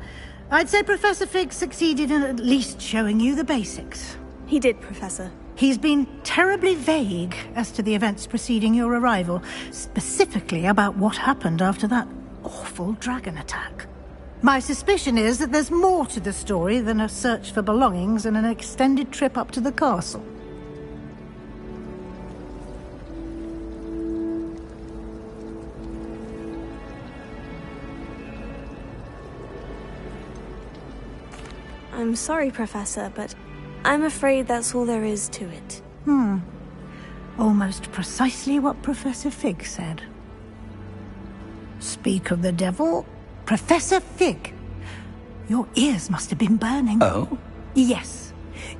I'd say Professor Fig succeeded in at least showing you the basics. He did, Professor. He's been terribly vague as to the events preceding your arrival, specifically about what happened after that awful dragon attack. My suspicion is that there's more to the story than a search for belongings and an extended trip up to the castle. I'm sorry, Professor, but I'm afraid that's all there is to it. Almost precisely what Professor Fig said. Speak of the devil, Professor Fig. Your ears must have been burning. Oh? Yes.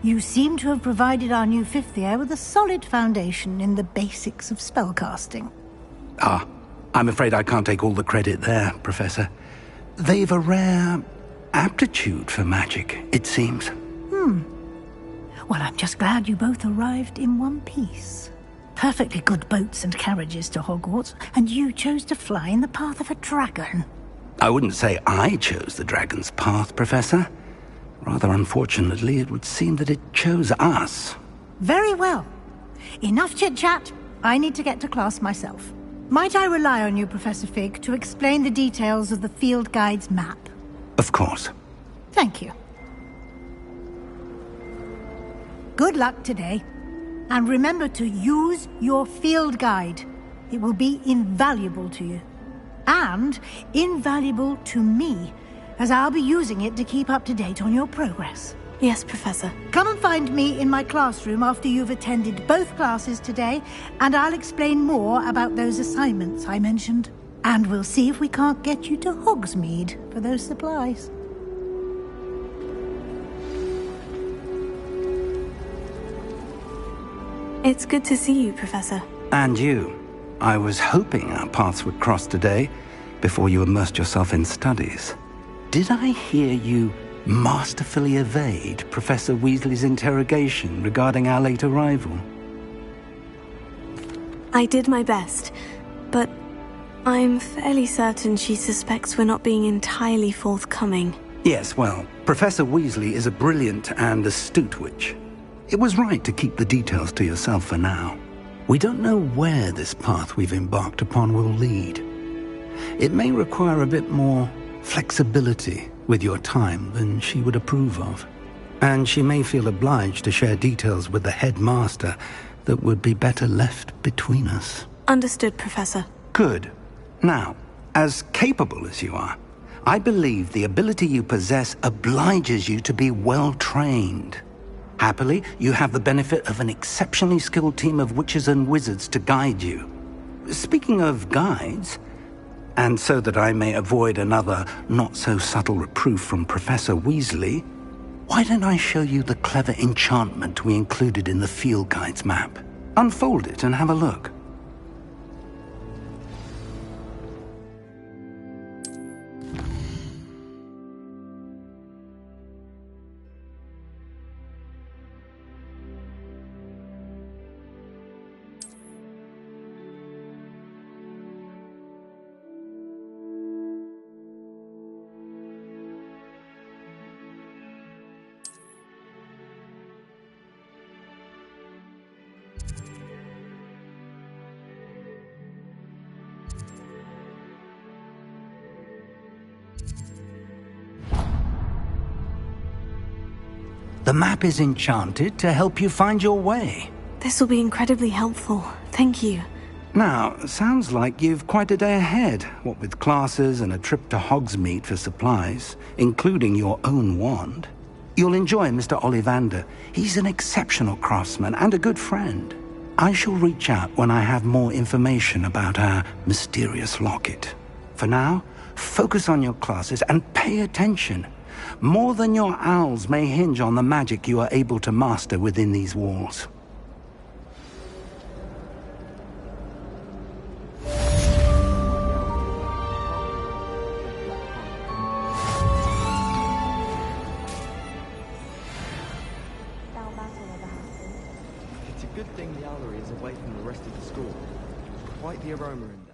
You seem to have provided our new fifth year with a solid foundation in the basics of spellcasting. Ah, I'm afraid I can't take all the credit there, Professor. They've a rare aptitude for magic, it seems. Well, I'm just glad you both arrived in one piece. Perfectly good boats and carriages to Hogwarts, and you chose to fly in the path of a dragon. I wouldn't say I chose the dragon's path, Professor. Rather unfortunately, it would seem that it chose us. Very well. Enough chit-chat. I need to get to class myself. Might I rely on you, Professor Fig, to explain the details of the field guide's map? Of course. Thank you. Good luck today. And remember to use your field guide. It will be invaluable to you. And invaluable to me, as I'll be using it to keep up to date on your progress. Yes, Professor. Come and find me in my classroom after you've attended both classes today, and I'll explain more about those assignments I mentioned. And we'll see if we can't get you to Hogsmeade for those supplies. It's good to see you, Professor. And you. I was hoping our paths would cross today, before you immersed yourself in studies. Did I hear you masterfully evade Professor Weasley's interrogation regarding our late arrival? I did my best, but I'm fairly certain she suspects we're not being entirely forthcoming. Yes, well, Professor Weasley is a brilliant and astute witch. It was right to keep the details to yourself for now. We don't know where this path we've embarked upon will lead. It may require a bit more flexibility with your time than she would approve of. And she may feel obliged to share details with the headmaster that would be better left between us. Understood, Professor. Good. Now, as capable as you are, I believe the ability you possess obliges you to be well trained. Happily, you have the benefit of an exceptionally skilled team of witches and wizards to guide you. Speaking of guides, and so that I may avoid another not-so-subtle reproof from Professor Weasley, why don't I show you the clever enchantment we included in the field guide's map? Unfold it and have a look. The map is enchanted to help you find your way. This will be incredibly helpful. Thank you. Now, sounds like you've quite a day ahead, what with classes and a trip to Hogsmeade for supplies, including your own wand. You'll enjoy Mr. Ollivander. He's an exceptional craftsman and a good friend. I shall reach out when I have more information about our mysterious locket. For now, focus on your classes and pay attention. More than your owls may hinge on the magic you are able to master within these walls. It's a good thing the owlery is away from the rest of the school. Quite the aroma in there.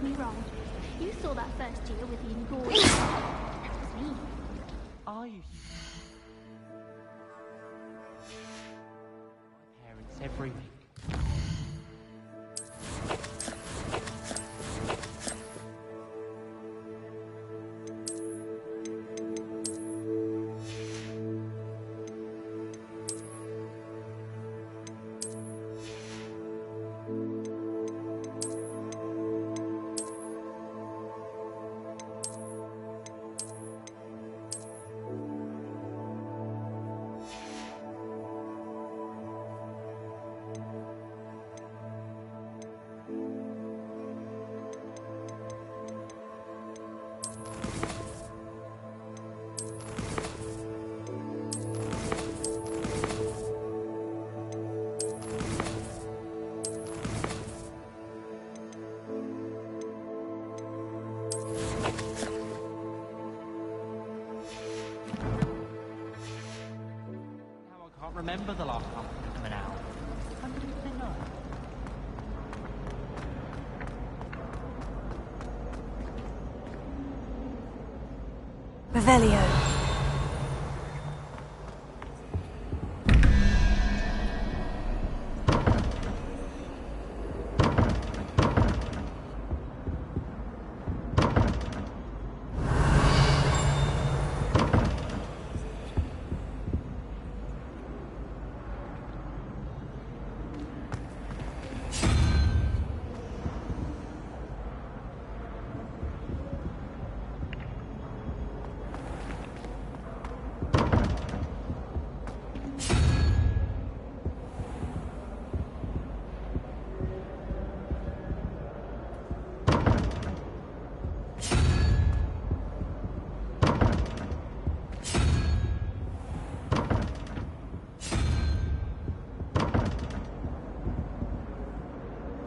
prove me wrong. You saw that first year with the engorged. That was me. Are you? My parents every week. Remember the last time coming out. When did they know? Revelio.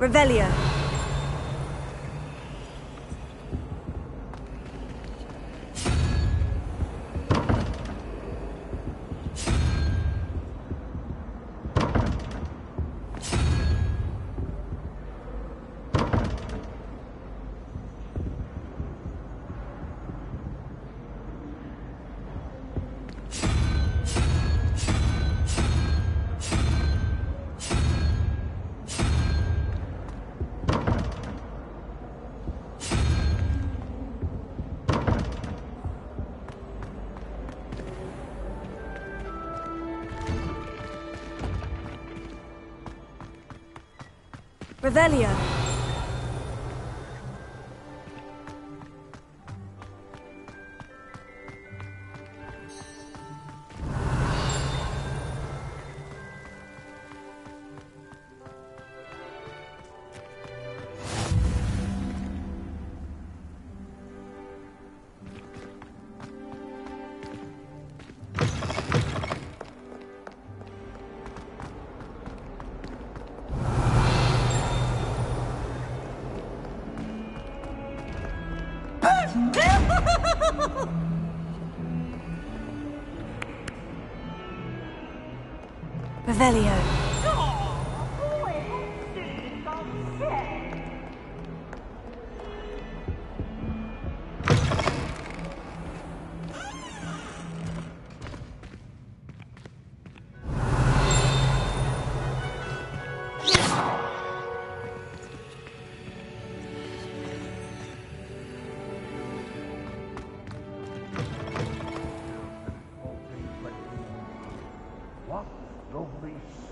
Revelio. Revelio. Revelio.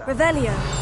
Revelio.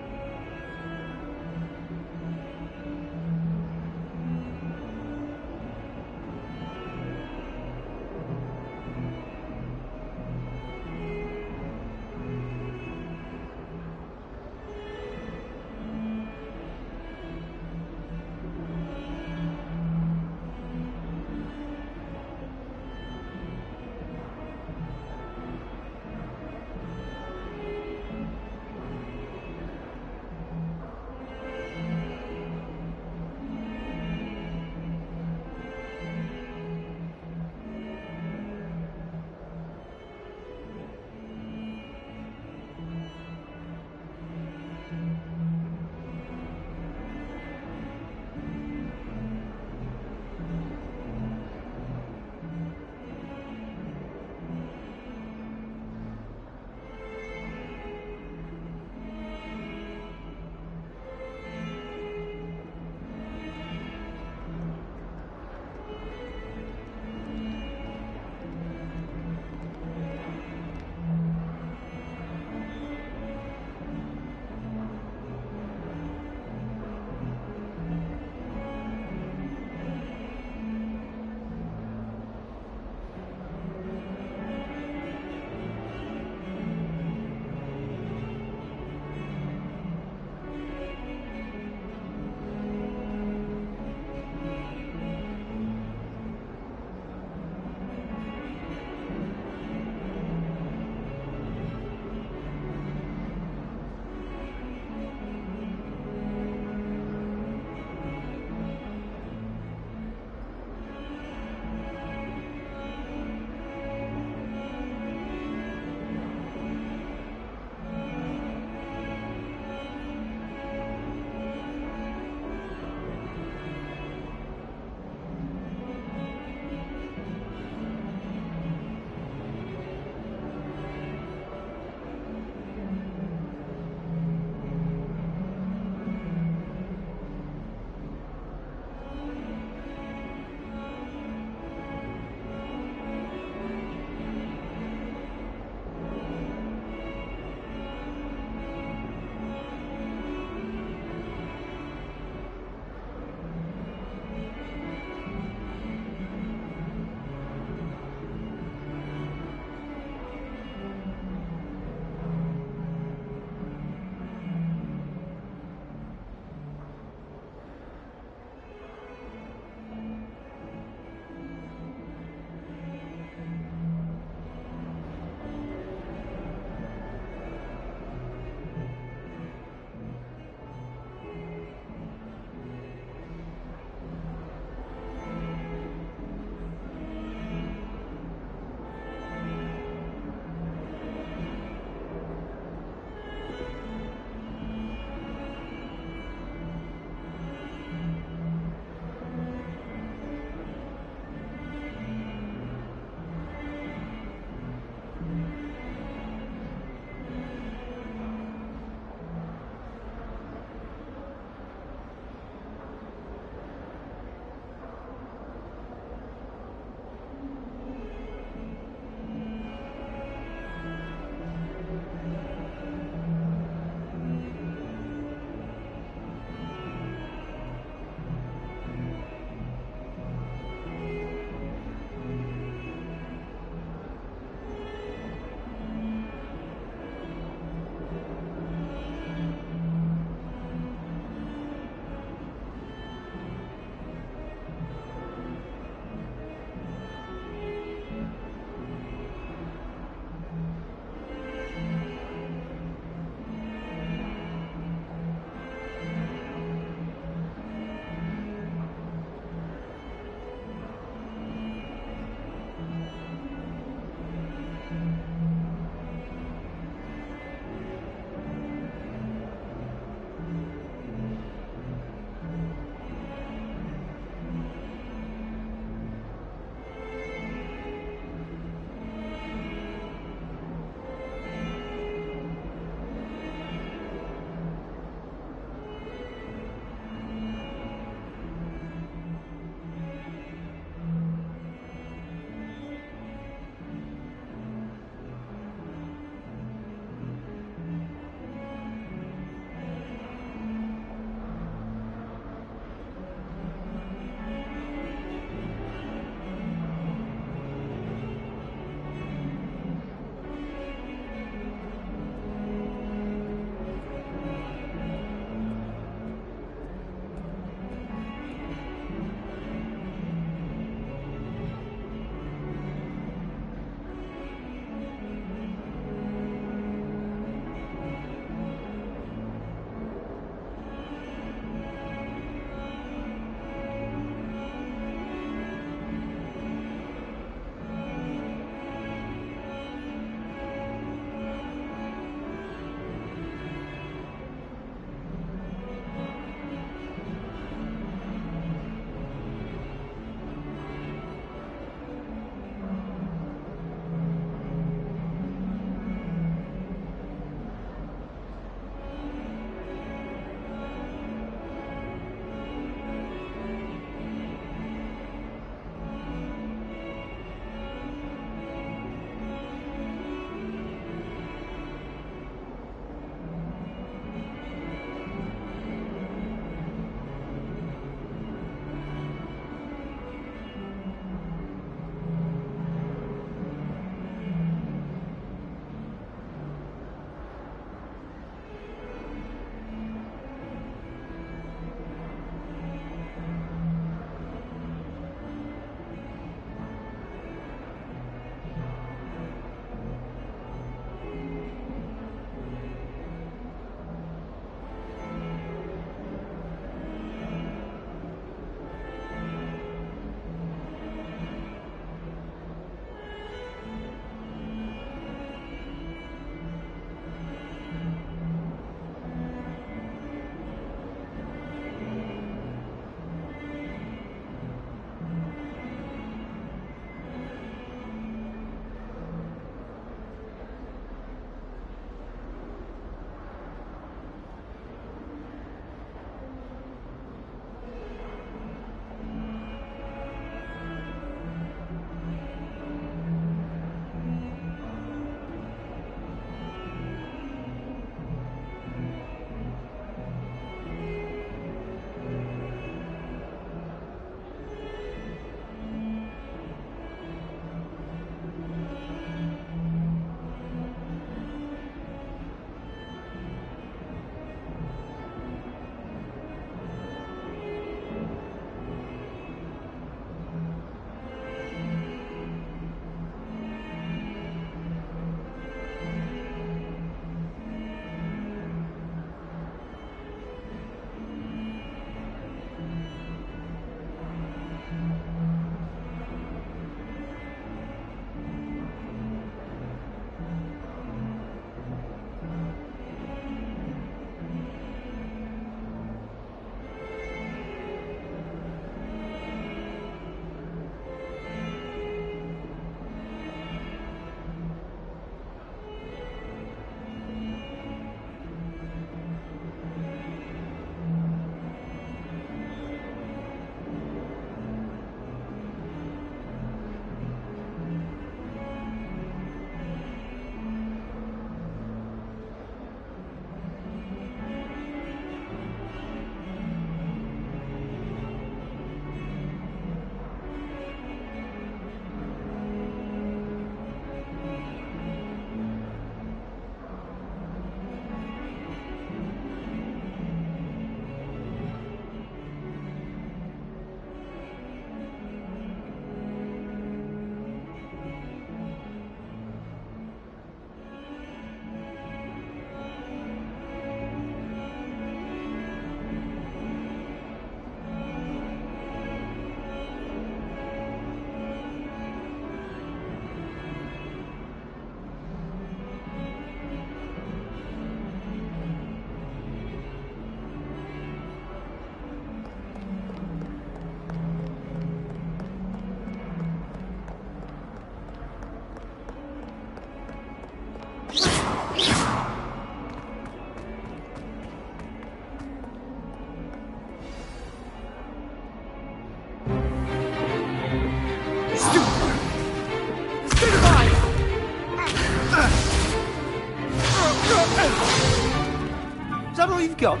got?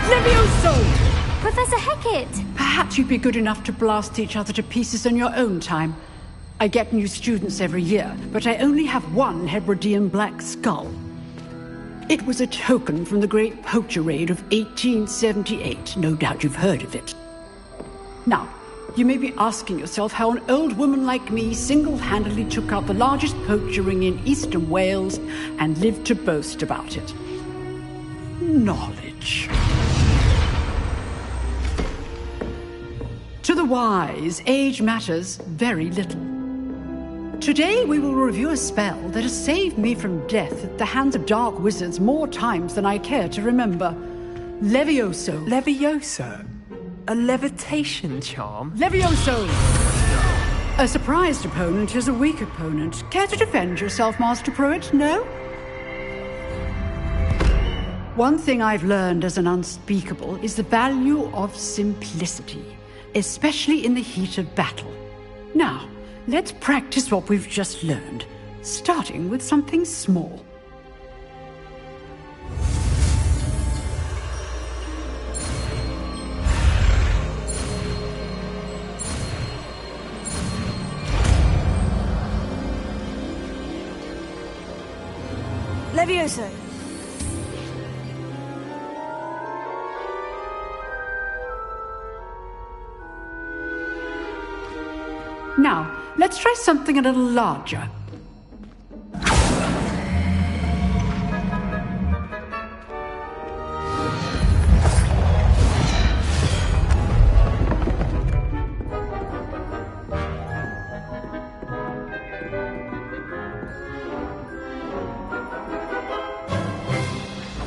Levioso! Professor Hecat! Perhaps you'd be good enough to blast each other to pieces on your own time. I get new students every year, but I only have one Hebridean black skull. It was a token from the Great Poacher Raid of 1878. No doubt you've heard of it. Now, you may be asking yourself how an old woman like me single-handedly took out the largest poacher ring in eastern Wales and lived to boast about it. Knowledge. To the wise, age matters very little. Today we will review a spell that has saved me from death at the hands of dark wizards more times than I care to remember. Levioso. Levioso? A levitation charm? Levioso! A surprised opponent is a weak opponent. Care to defend yourself, Master Pruitt? No? One thing I've learned as an unspeakable is the value of simplicity, especially in the heat of battle. Now, let's practice what we've just learned, starting with something small. Levioso. Now, let's try something a little larger.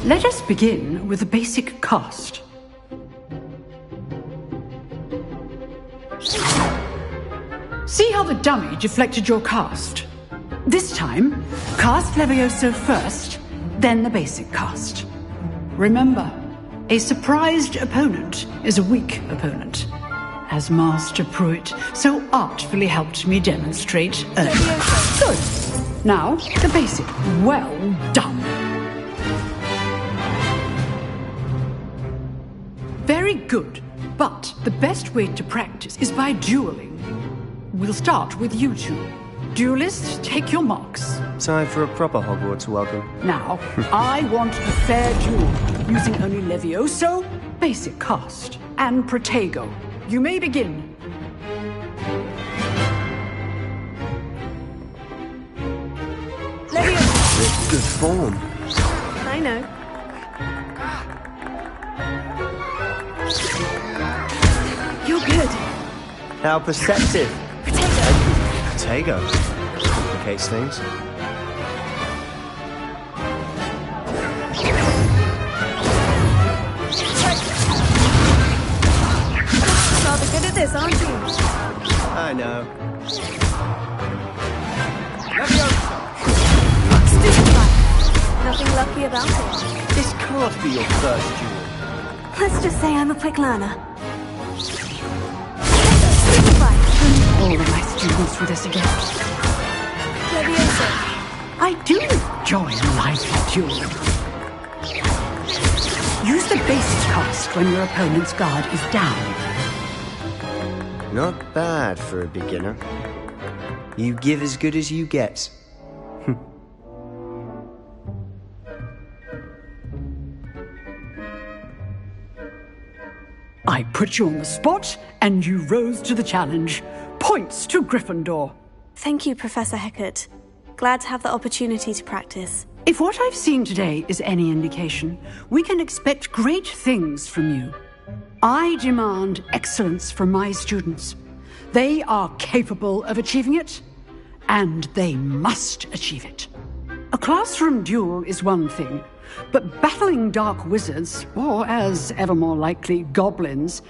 Let us begin with the basic cast. See how the dummy deflected your cast? This time, cast Levioso first, then the basic cast. Remember, a surprised opponent is a weak opponent, as Master Pruitt so artfully helped me demonstrate earlier. Good. Now, the basic. Well done. Very good, but the best way to practice is by dueling. We'll start with you two. Duelists, take your marks. Time for a proper Hogwarts welcome. Now, I want a fair duel, using only Levioso, basic cast, and Protego. You may begin. Levioso. It's good form. I know. You're good. How perceptive. Protego. Protego. Complicates things. Rather good at this, aren't you? I know. Nothing lucky about it. This can't be your first duel. Let's just say I'm a quick learner. All of my students with us again. Levioso. I do enjoy a lively duel. Use the basic cast when your opponent's guard is down. Not bad for a beginner. You give as good as you get. I put you on the spot, and you rose to the challenge. Points to Gryffindor. Thank you, Professor Hecat. Glad to have the opportunity to practice. If what I've seen today is any indication, we can expect great things from you. I demand excellence from my students. They are capable of achieving it, and they must achieve it. A classroom duel is one thing, but battling dark wizards, or as ever more likely, goblins,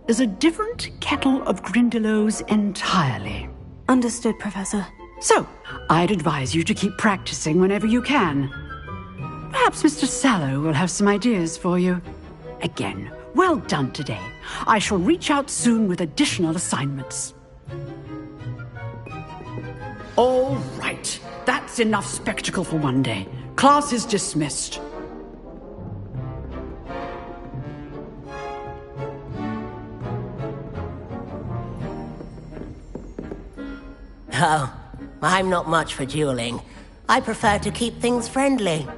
is a different kettle of Grindylows entirely. Understood, Professor. So, I'd advise you to keep practicing whenever you can. Perhaps Mr. Sallow will have some ideas for you. Again, well done today. I shall reach out soon with additional assignments. All right, that's enough spectacle for one day. Class is dismissed. Oh, I'm not much for dueling. I prefer to keep things friendly.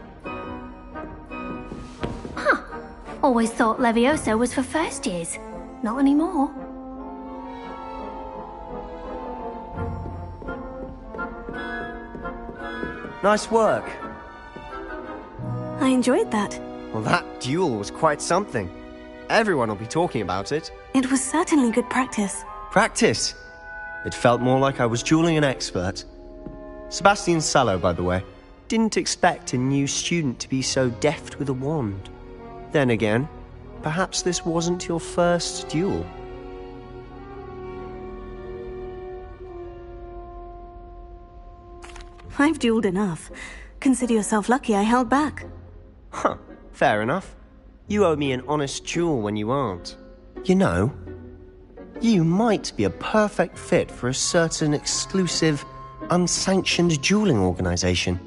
Always thought Levioso was for first years. Not anymore. Nice work. I enjoyed that. Well, that duel was quite something. Everyone will be talking about it. It was certainly good practice. Practice? It felt more like I was dueling an expert. Sebastian Sallow, by the way. Didn't expect a new student to be so deft with a wand. Then again, perhaps this wasn't your first duel. I've dueled enough. Consider yourself lucky I held back. Huh, fair enough. You owe me an honest duel when you aren't. You know, you might be a perfect fit for a certain exclusive, unsanctioned dueling organization.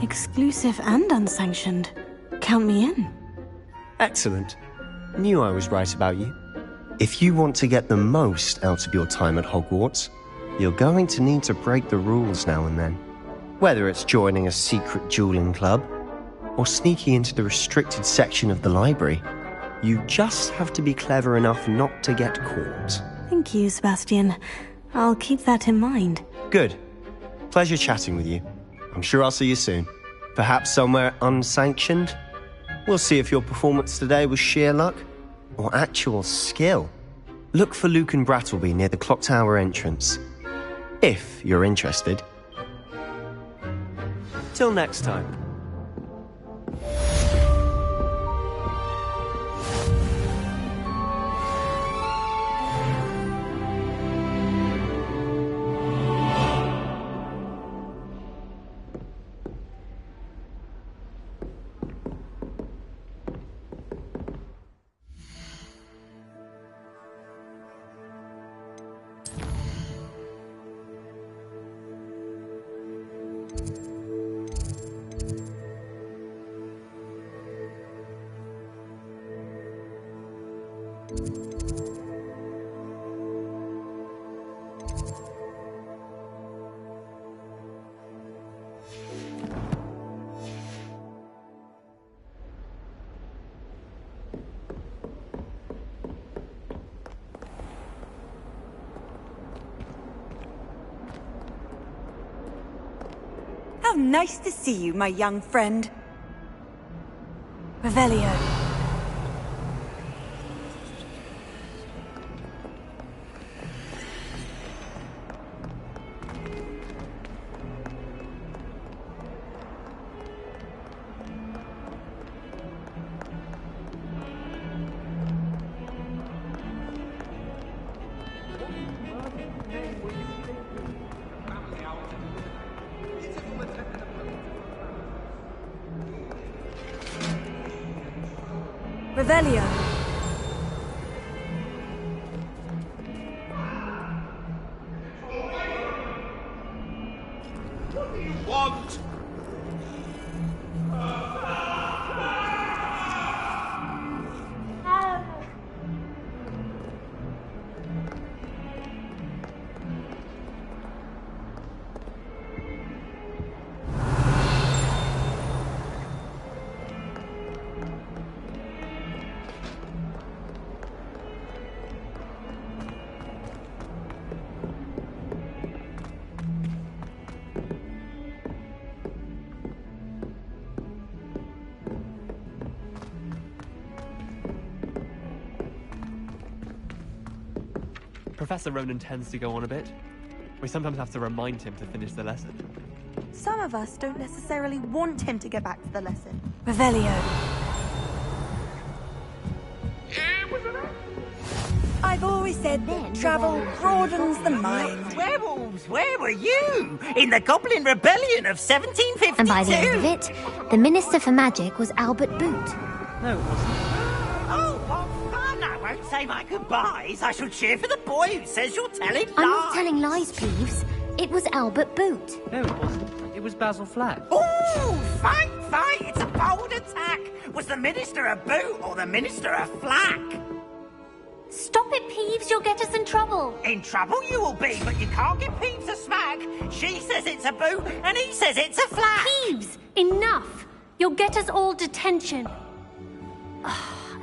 Exclusive and unsanctioned. Count me in. Excellent. Knew I was right about you. If you want to get the most out of your time at Hogwarts, you're going to need to break the rules now and then. Whether it's joining a secret dueling club, or sneaking into the restricted section of the library, you just have to be clever enough not to get caught. Thank you, Sebastian. I'll keep that in mind. Good. Pleasure chatting with you. I'm sure I'll see you soon. Perhaps somewhere unsanctioned? We'll see if your performance today was sheer luck or actual skill. Look for Luke and Brattleby near the clock tower entrance. If you're interested. Till next time. How nice to see you, my young friend. Revelio. Revelio. What do you want? Professor Ronan tends to go on a bit. We sometimes have to remind him to finish the lesson. Some of us don't necessarily want him to get back to the lesson. Revelio. I've always said that travel broadens the mind. Werewolves, where were you? In the Goblin Rebellion of 1752? And by the end of it, the Minister for Magic was Albert Boot. No, it wasn't. Oh, what fun! I won't say my goodbyes. I shall cheer for the boy who says you're telling lies. I'm not telling lies, Peeves. It was Albert Boot. No, it wasn't. It was Basil Flack. Ooh, fight! It's a bold attack! Was the Minister a boot or the Minister a flack? Stop it, Peeves. You'll get us in trouble. In trouble you will be, but you can't give Peeves a smack. She says it's a boot, and he says it's a flack. Peeves, enough. You'll get us all detention.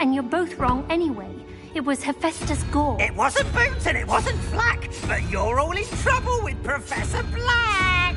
And you're both wrong anyway. It was Hephaestus Gore. It wasn't Boots and it wasn't Flack, but you're all in trouble with Professor Black.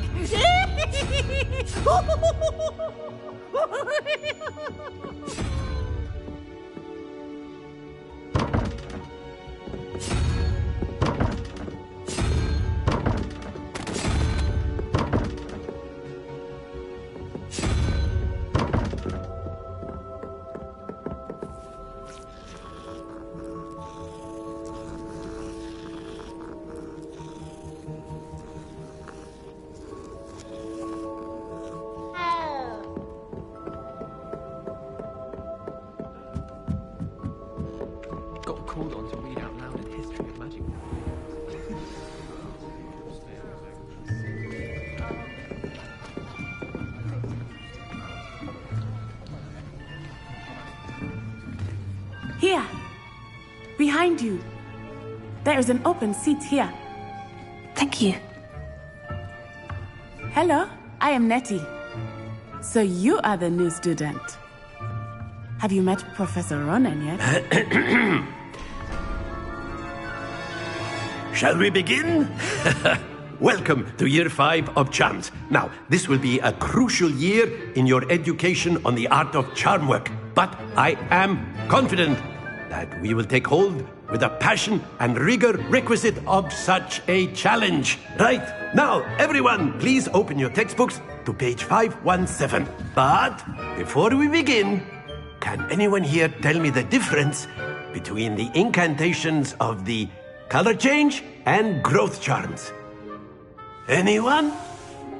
Got called on to read out loud a history of magic. Here. Behind you. There is an open seat here. Thank you. Hello, I am Nettie. So you are the new student. Have you met Professor Ronen yet? Shall we begin? Welcome to Year 5 of Charms. Now, this will be a crucial year in your education on the art of charm work. But I am confident that we will take hold with the passion and rigor requisite of such a challenge. Right, now, everyone, please open your textbooks to page 517. But before we begin, can anyone here tell me the difference between the incantations of the color change and growth charms? Anyone?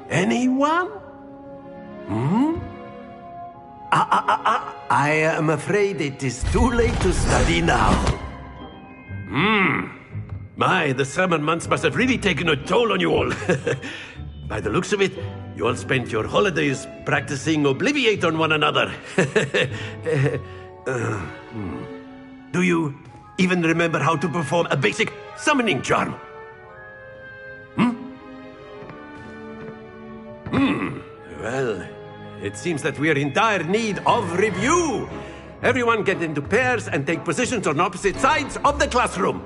Anyone? I am afraid it is too late to study now. My, the summer months must have really taken a toll on you all. By the looks of it, you all spent your holidays practicing Obliviate on one another. Do you even remember how to perform a basic summoning charm? Well, it seems that we are in dire need of review. Everyone get into pairs and take positions on opposite sides of the classroom.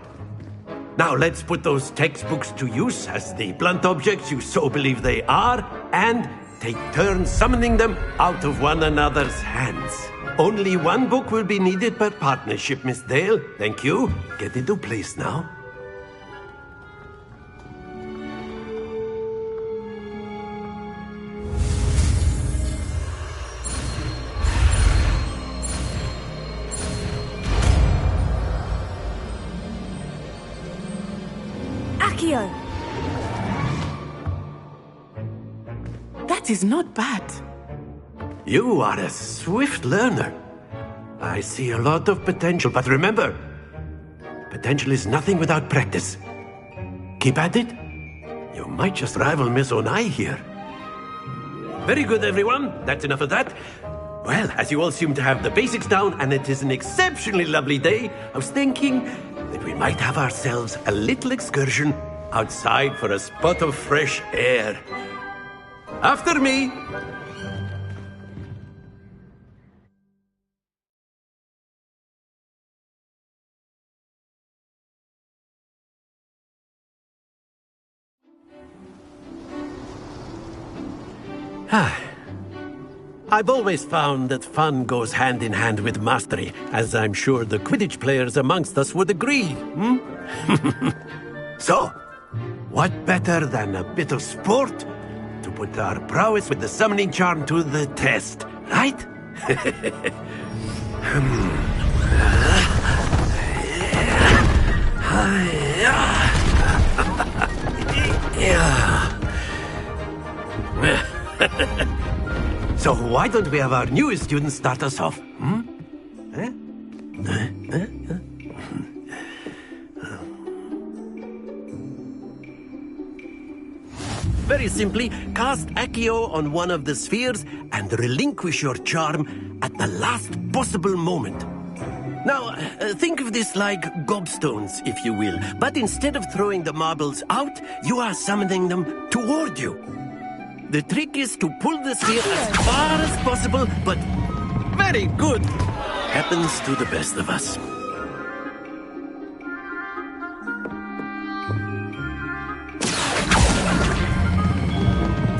Now let's put those textbooks to use as the blunt objects you so believe they are, and take turns summoning them out of one another's hands. Only one book will be needed per partnership, Miss Dale. Thank you. Get into place now. Accio! That is not bad. You are a swift learner. I see a lot of potential, but remember, potential is nothing without practice. Keep at it. You might just rival Miss Onai here. Very good, everyone. That's enough of that. Well, as you all seem to have the basics down, and it is an exceptionally lovely day, I was thinking that we might have ourselves a little excursion outside for a spot of fresh air. After me. I've always found that fun goes hand in hand with mastery, as I'm sure the Quidditch players amongst us would agree. So, what better than a bit of sport to put our prowess with the summoning charm to the test, right? So why don't we have our newest student start us off? simply cast Accio on one of the spheres and relinquish your charm at the last possible moment. Now, think of this like gobstones, if you will, but instead of throwing the marbles out, you are summoning them toward you. The trick is to pull the sphere as far as possible, but very good. Happens to the best of us.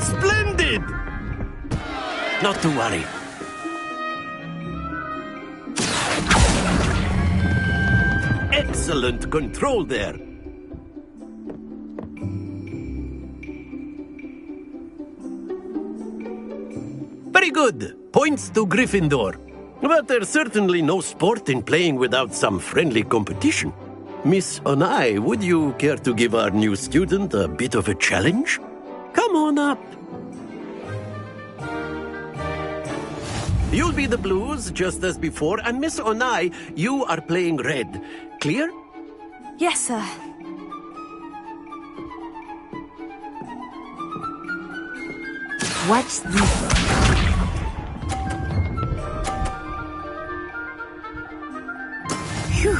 Splendid! Not to worry. Excellent control there. Very good. Points to Gryffindor. But there's certainly no sport in playing without some friendly competition. Miss Onai, would you care to give our new student a bit of a challenge? Come on up. You'll be the blues, just as before, and Miss Onai, you are playing red. Clear? Yes, sir. Watch this. Phew.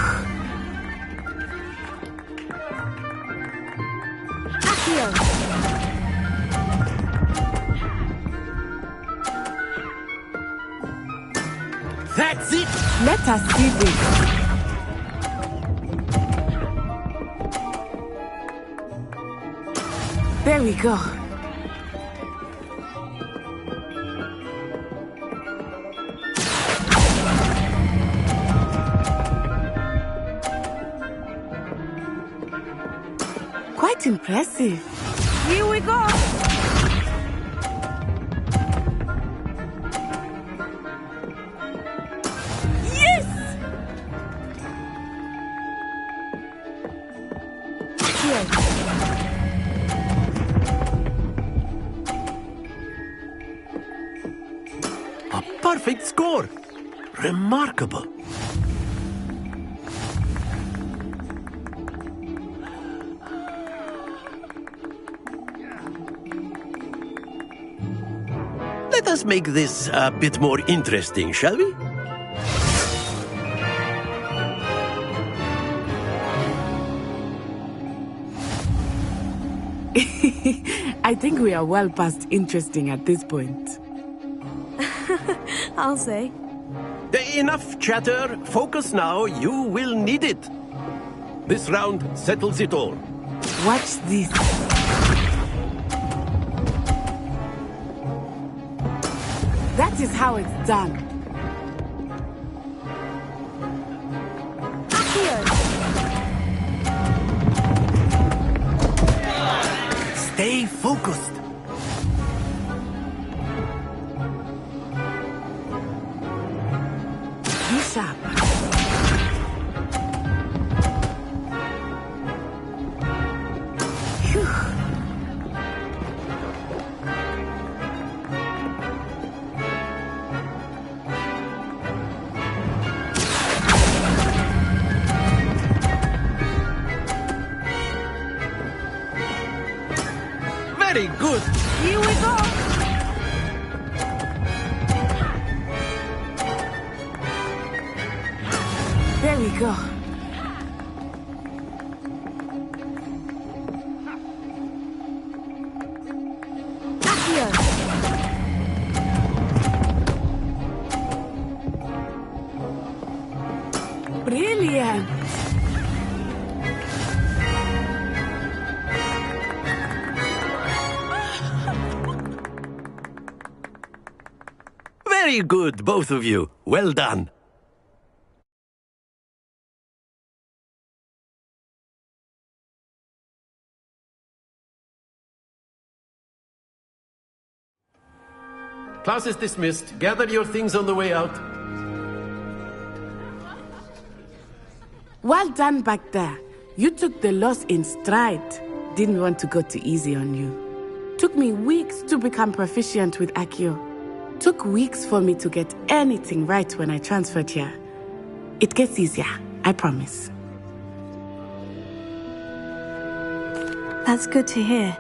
Accio! That's it! Let us see this. There we go. Quite impressive. Here we go! A perfect score! Remarkable. Let us make this a bit more interesting, shall we? I think we are well past interesting at this point. I'll say. Enough chatter. Focus now. You will need it. This round settles it all. Watch this. That is how it's done. Stay focused. Be sharp. Very good. Here we go! There we go. Brilliant. Very good, both of you. Well done. Class is dismissed. Gather your things on the way out. Well done back there. You took the loss in stride. Didn't want to go too easy on you. Took me weeks to become proficient with Accio. Took weeks for me to get anything right when I transferred here. It gets easier, I promise. That's good to hear.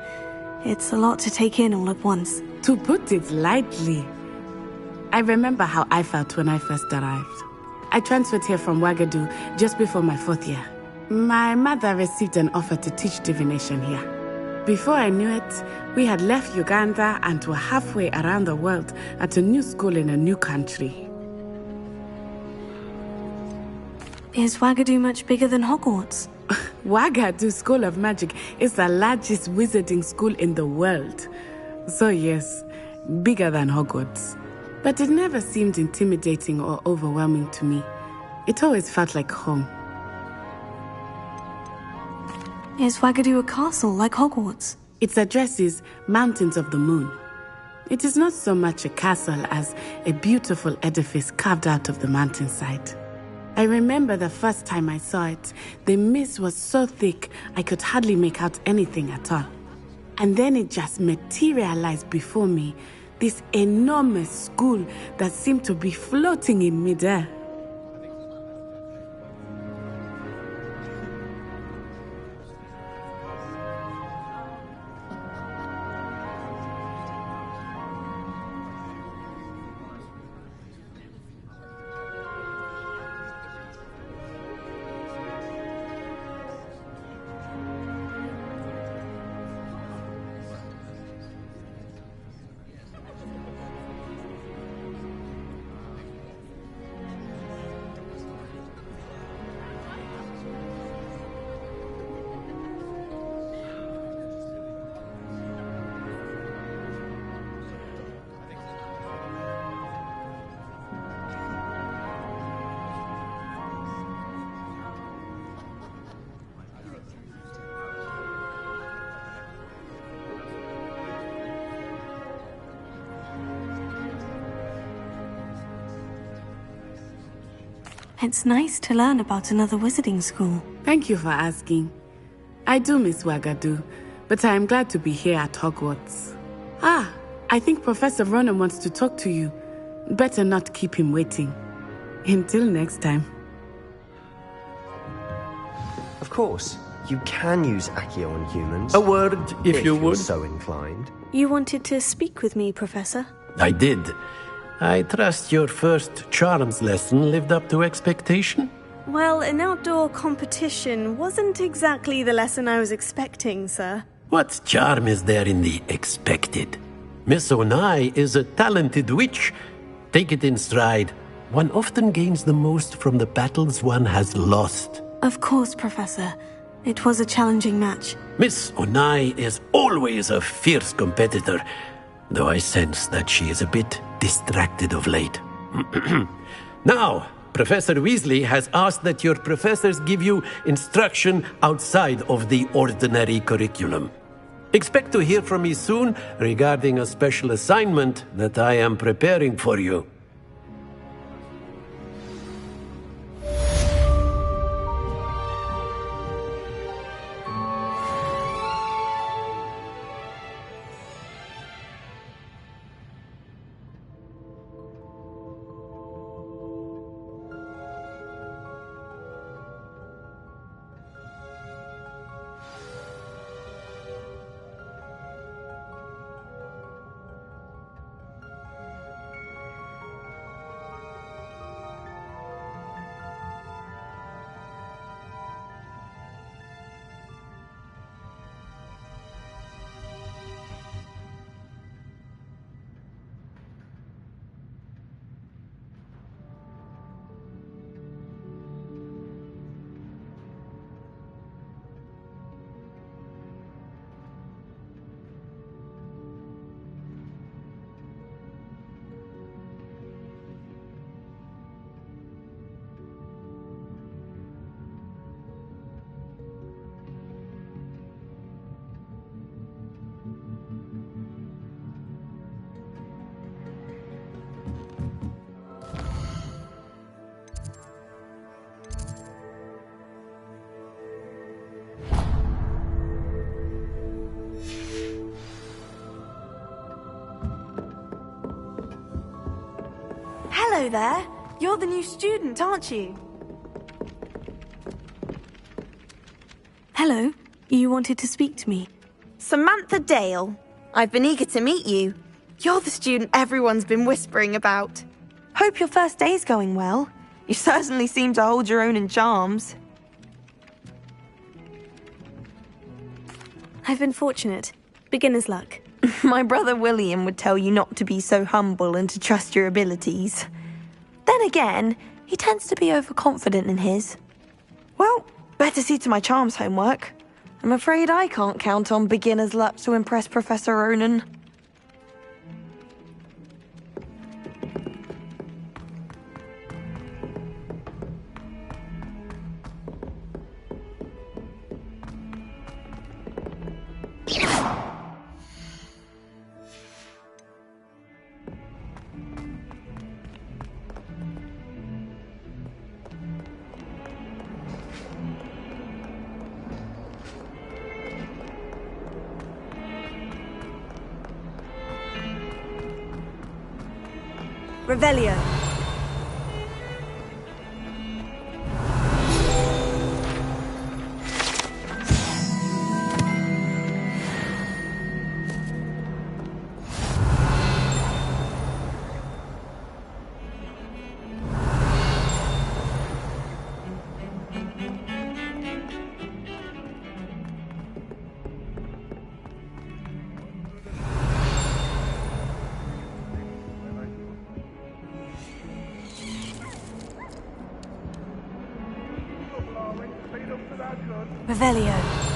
It's a lot to take in all at once. To put it lightly, I remember how I felt when I first arrived. I transferred here from Wagadu just before my 4th year. My mother received an offer to teach divination here. Before I knew it, we had left Uganda and were halfway around the world at a new school in a new country. Is Wagadu much bigger than Hogwarts? Wagadu School of Magic is the largest wizarding school in the world. So yes, bigger than Hogwarts. But it never seemed intimidating or overwhelming to me. It always felt like home. Is Wagadu a castle like Hogwarts? Its address is Mountains of the Moon. It is not so much a castle as a beautiful edifice carved out of the mountainside. I remember the first time I saw it, the mist was so thick I could hardly make out anything at all. And then it just materialized before me, this enormous school that seemed to be floating in midair. It's nice to learn about another wizarding school. Thank you for asking. I do miss Wagadu, but I am glad to be here at Hogwarts. Ah, I think Professor Ronen wants to talk to you. Better not keep him waiting. Until next time. Of course, you can use Accio on humans. A word, if you you're would. so inclined. You wanted to speak with me, Professor? I did. I trust your first charms lesson lived up to expectation? Well, an outdoor competition wasn't exactly the lesson I was expecting, sir. What charm is there in the expected? Miss Onai is a talented witch. Take it in stride. One often gains the most from the battles one has lost. Of course, Professor. It was a challenging match. Miss Onai is always a fierce competitor, though I sense that she is a bit distracted of late. Now, Professor Weasley has asked that your professors give you instruction outside of the ordinary curriculum. Expect to hear from me soon regarding a special assignment that I am preparing for you. Hello there. You're the new student, aren't you? Hello. You wanted to speak to me. Samantha Dale. I've been eager to meet you. You're the student everyone's been whispering about. Hope your first day's going well. You certainly seem to hold your own in charms. I've been fortunate. Beginner's luck. My brother William would tell you not to be so humble and to trust your abilities. Then again, he tends to be overconfident in his. Well, better see to my charms homework. I'm afraid I can't count on beginner's luck to impress Professor Ronen. Revelio. Revelio.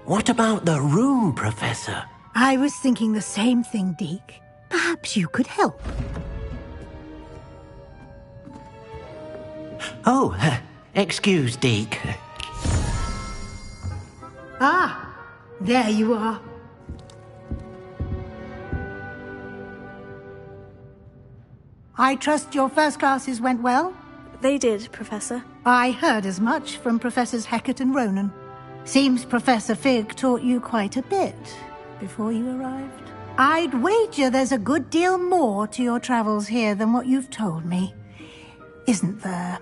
What about the room, Professor? I was thinking the same thing, Deke. Perhaps you could help. Oh, excuse, Deke. Ah, there you are. I trust your first classes went well? They did, Professor. I heard as much from Professors Hecat and Ronen. Seems Professor Fig taught you quite a bit before you arrived. I'd wager there's a good deal more to your travels here than what you've told me. Isn't there?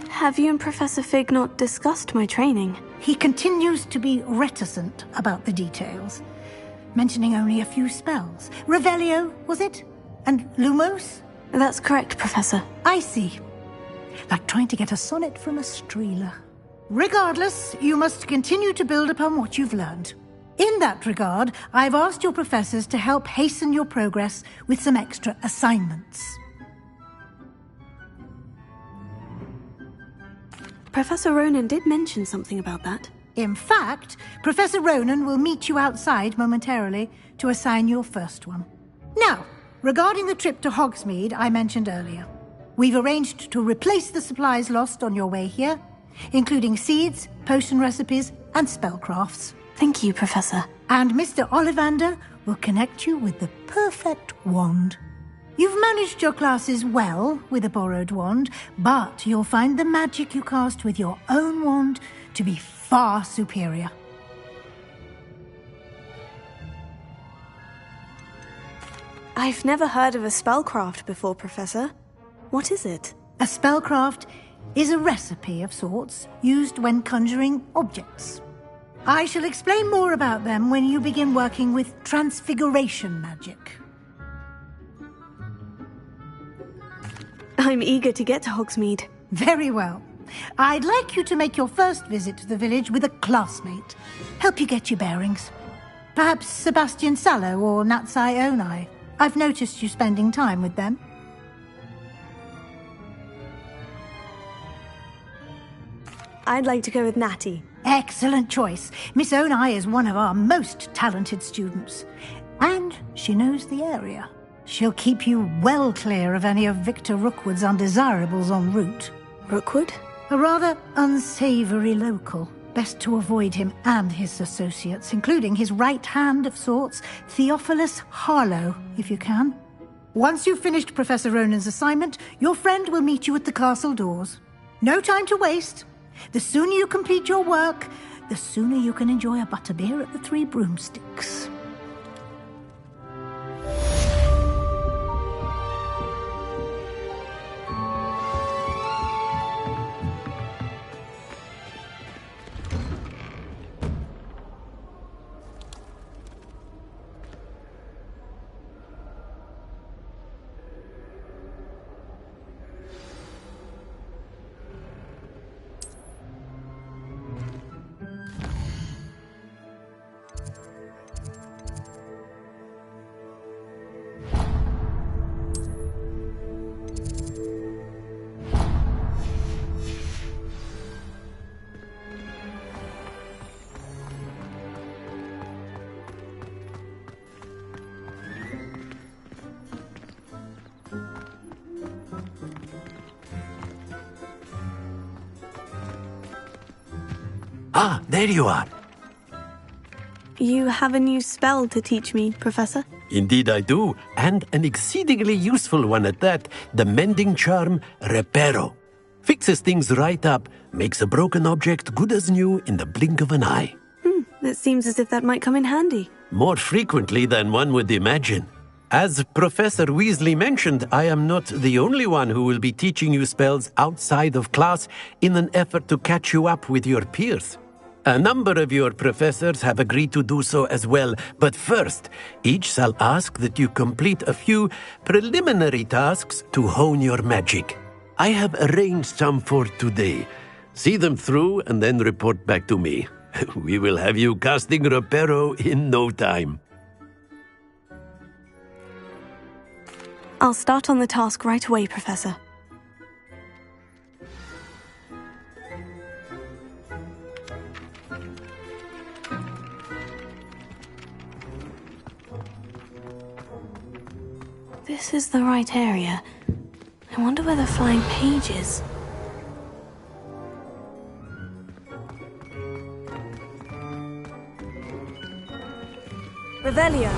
Have you and Professor Fig not discussed my training? He continues to be reticent about the details, mentioning only a few spells. Revelio, was it? And Lumos? That's correct, Professor. I see. Like trying to get a sonnet from a streeler. Regardless, you must continue to build upon what you've learned. In that regard, I've asked your professors to help hasten your progress with some extra assignments. Professor Ronen did mention something about that. In fact, Professor Ronen will meet you outside momentarily to assign your first one. Now, regarding the trip to Hogsmeade I mentioned earlier, we've arranged to replace the supplies lost on your way here, including seeds, potion recipes, and spellcrafts. Thank you, Professor. And Mr. Ollivander will connect you with the perfect wand. You've managed your classes well with a borrowed wand, but you'll find the magic you cast with your own wand to be far superior. I've never heard of a spellcraft before, Professor. What is it? A spellcraft is a recipe of sorts used when conjuring objects. I shall explain more about them when you begin working with transfiguration magic. I'm eager to get to Hogsmeade. Very well. I'd like you to make your first visit to the village with a classmate. Help you get your bearings. Perhaps Sebastian Sallow or Natsai Onai. I've noticed you spending time with them. I'd like to go with Natty. Excellent choice. Miss Onai is one of our most talented students. And she knows the area. She'll keep you well clear of any of Victor Rookwood's undesirables en route. Rookwood? A rather unsavoury local. Best to avoid him and his associates, including his right hand of sorts, Theophilus Harlow, if you can. Once you've finished Professor Ronan's assignment, your friend will meet you at the castle doors. No time to waste. The sooner you complete your work, the sooner you can enjoy a butterbeer at the Three Broomsticks. Ah, there you are. You have a new spell to teach me, Professor? Indeed I do, and an exceedingly useful one at that. The mending charm, Reparo. Fixes things right up, makes a broken object good as new in the blink of an eye. It seems as if that might come in handy. More frequently than one would imagine. As Professor Weasley mentioned, I am not the only one who will be teaching you spells outside of class in an effort to catch you up with your peers. A number of your professors have agreed to do so as well, but first, each shall ask that you complete a few preliminary tasks to hone your magic. I have arranged some for today. See them through and then report back to me. We will have you casting Reparo in no time. I'll start on the task right away, Professor. This is the right area. I wonder where the flying page is. Revelio.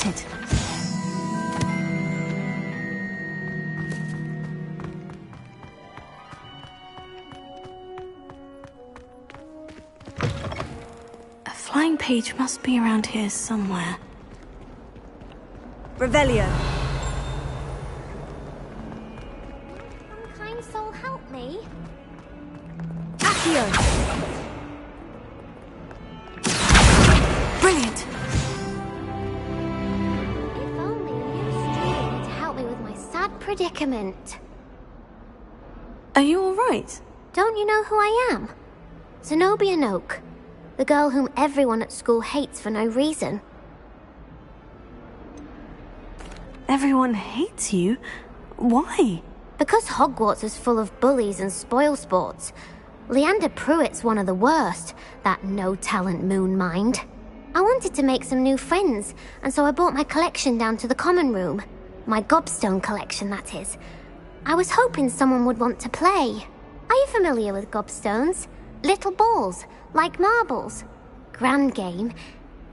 It. A flying page must be around here somewhere. Revelio. Unkind soul, help me. Accio. Brilliant. Predicament. Are you all right? Don't you know who I am? Zenobia Noak, the girl whom everyone at school hates for no reason. Everyone hates you? Why? Because Hogwarts is full of bullies and spoilsports. Leander Pruitt's one of the worst, that no-talent moon mind. I wanted to make some new friends, and so I brought my collection down to the common room. My gobstone collection, that is. I was hoping someone would want to play. Are you familiar with gobstones? Little balls, like marbles. Grand game.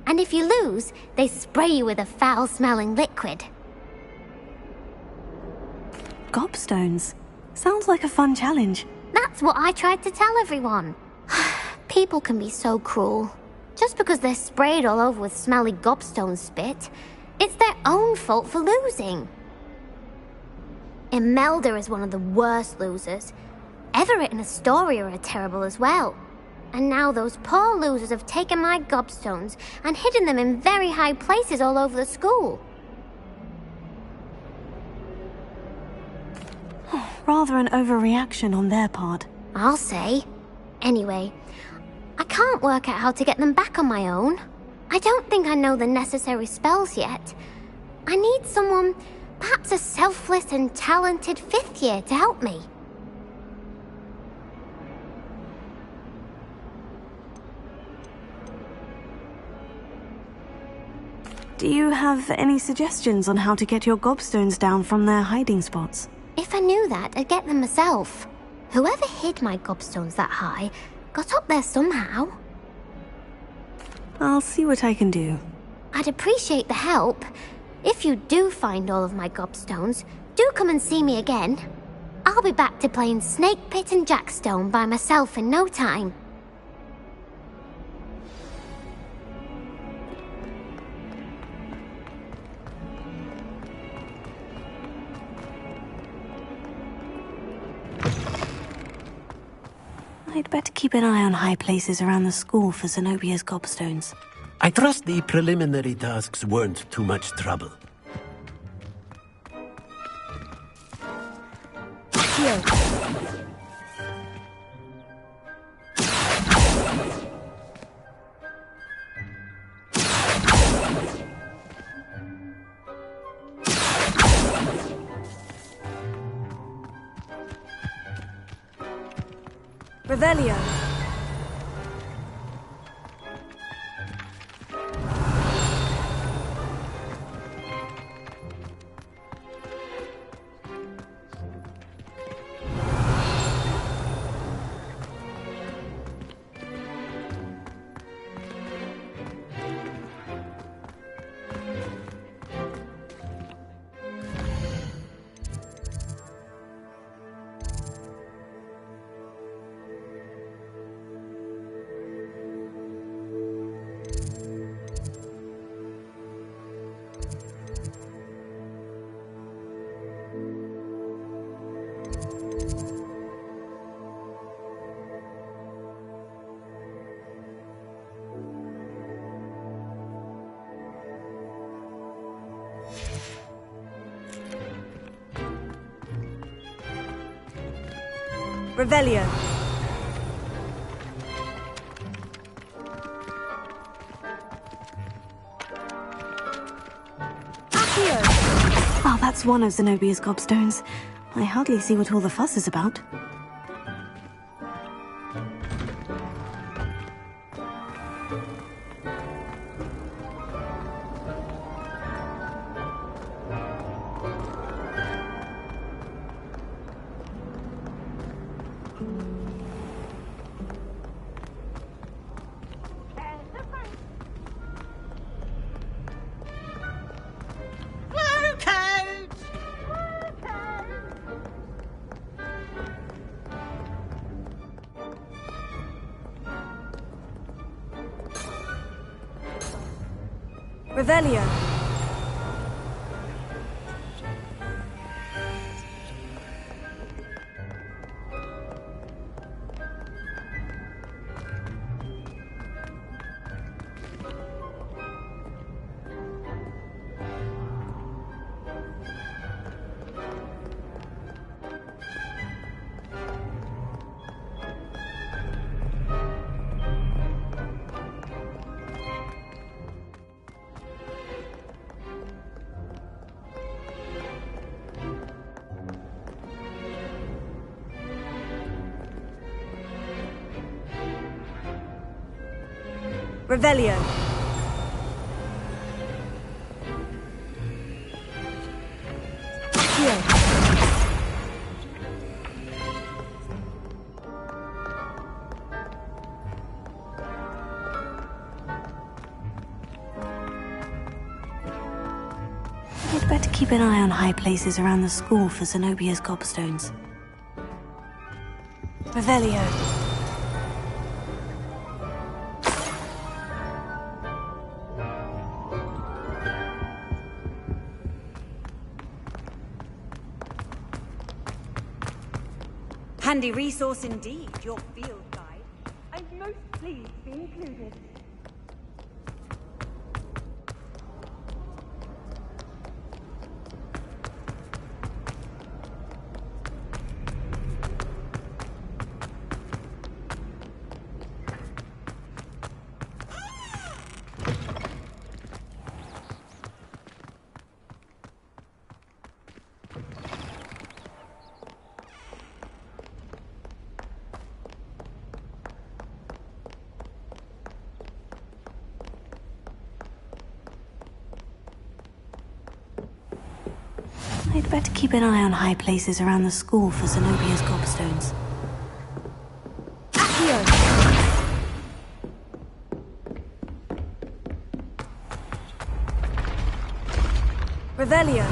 And if you lose, they spray you with a foul-smelling liquid. Gobstones? Sounds like a fun challenge. That's what I tried to tell everyone. People can be so cruel. Just because they're sprayed all over with smelly gobstone spit, it's their own fault for losing. Imelda is one of the worst losers. Everett and Astoria are terrible as well. And now those poor losers have taken my gobstones and hidden them in very high places all over the school. Rather an overreaction on their part. I'll say. Anyway, I can't work out how to get them back on my own. I don't think I know the necessary spells yet. I need someone, perhaps a selfless and talented 5th year to help me. Do you have any suggestions on how to get your gobstones down from their hiding spots? If I knew that, I'd get them myself. Whoever hid my gobstones that high got up there somehow. I'll see what I can do. I'd appreciate the help. If you do find all of my gobstones, do come and see me again. I'll be back to playing Snake Pit and Jackstone by myself in no time. I'd better keep an eye on high places around the school for Zenobia's gobstones. I trust the preliminary tasks weren't too much trouble. Here. Revelio. Revelio. Oh, that's one of Zenobia's gobstones. I hardly see what all the fuss is about. Revelio. Revelio. I'd better keep an eye on high places around the school for Zenobia's gobstones. Revelio. Handy resource indeed, your field guide. I'm most pleased to be included. I'd better keep an eye on high places around the school for Zenobia's gobstones. Revelio.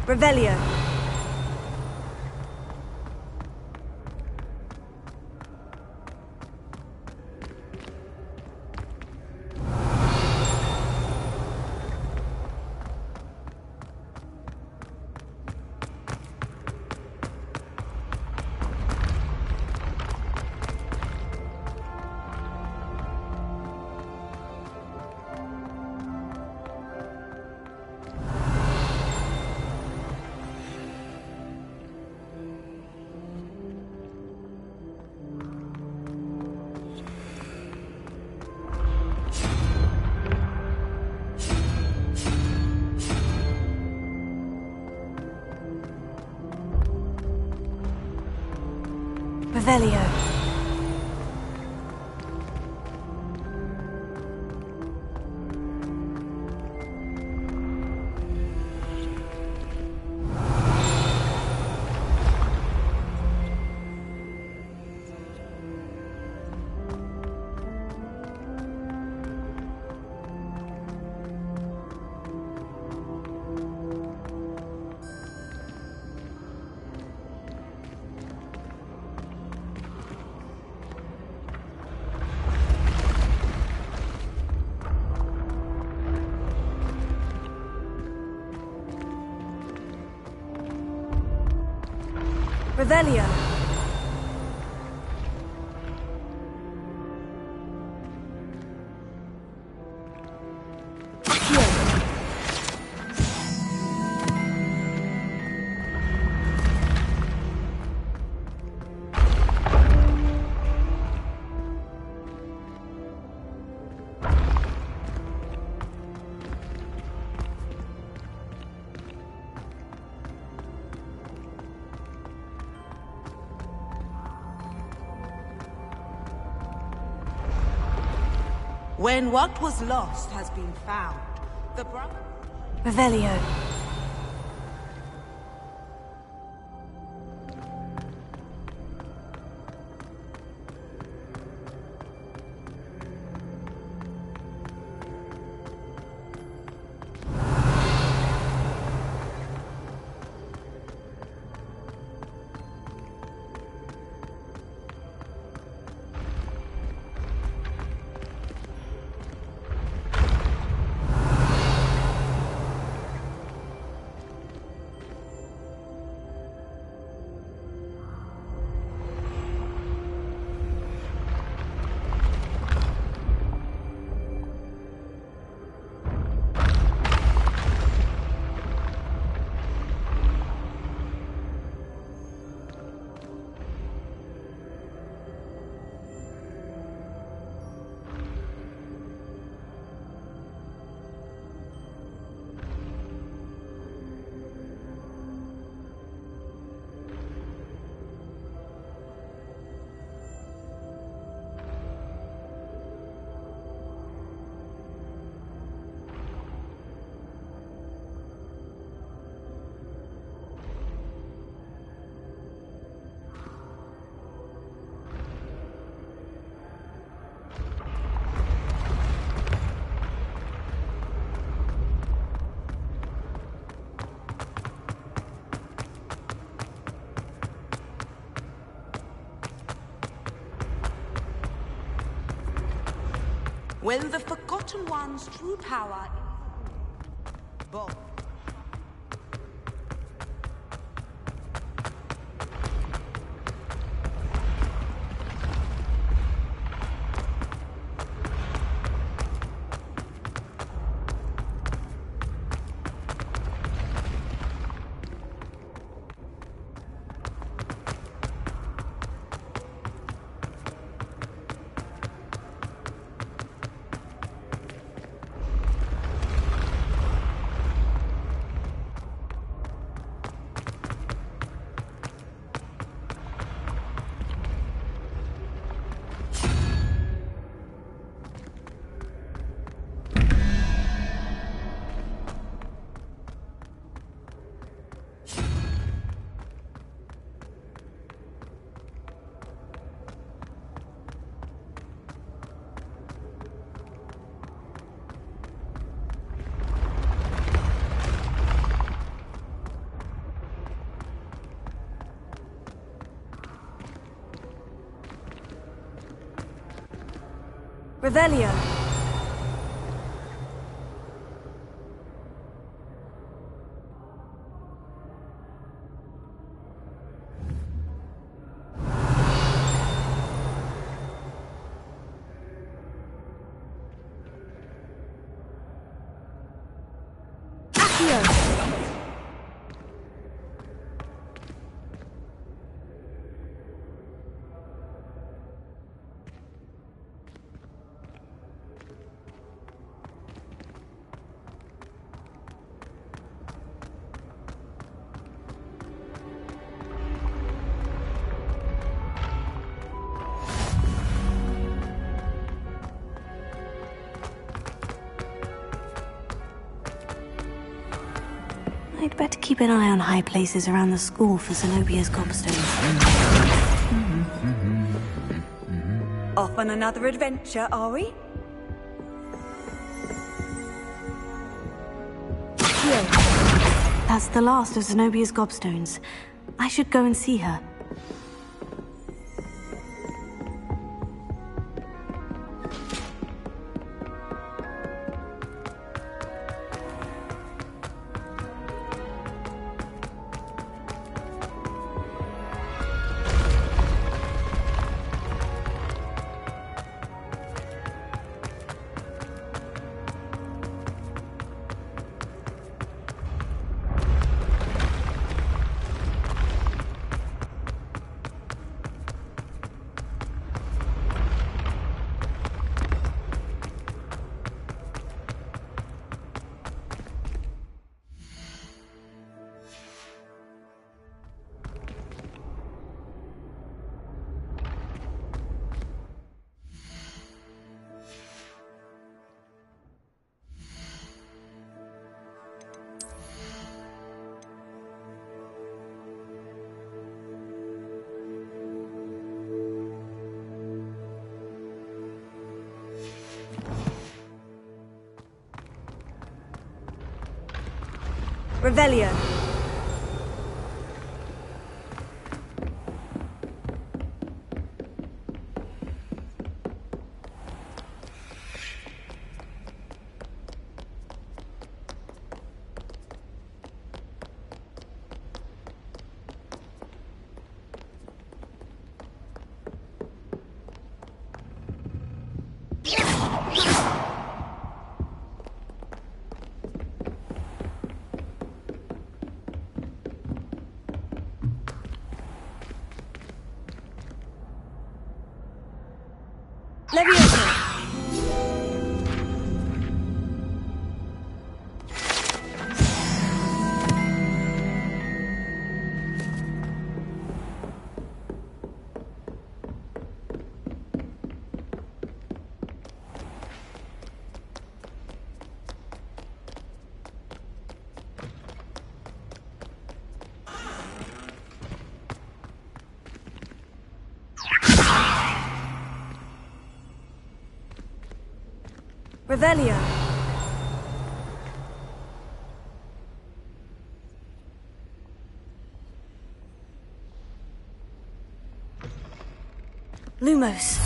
Revelio. Revelio. Revelio. When what was lost has been found, the brother... Revelio. When the Forgotten One's true power... Both. Revelio. I'd better keep an eye on high places around the school for Zenobia's gobstones. Off on another adventure, are we? That's the last of Zenobia's gobstones. I should go and see her. Revelio. Revelio. Lumos.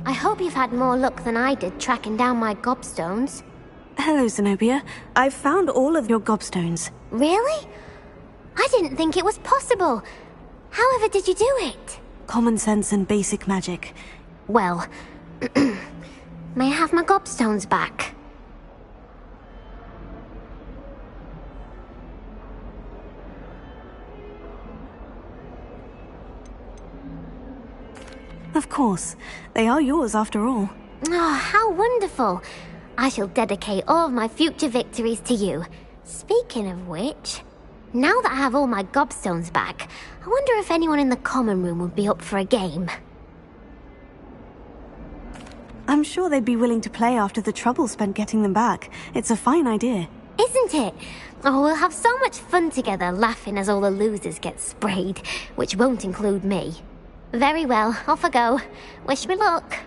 I hope you've had more luck than I did tracking down my gobstones. Hello, Zenobia. I've found all of your gobstones. Really? I didn't think it was possible. However did you do it? Common sense and basic magic. Well, may I have my gobstones back? Of course. They are yours after all. Oh, how wonderful. I shall dedicate all of my future victories to you. Speaking of which, now that I have all my gobstones back, I wonder if anyone in the common room would be up for a game. I'm sure they'd be willing to play after the trouble spent getting them back. It's a fine idea. Isn't it? Oh, we'll have so much fun together, laughing as all the losers get sprayed, which won't include me. Very well, off I go. Wish me luck.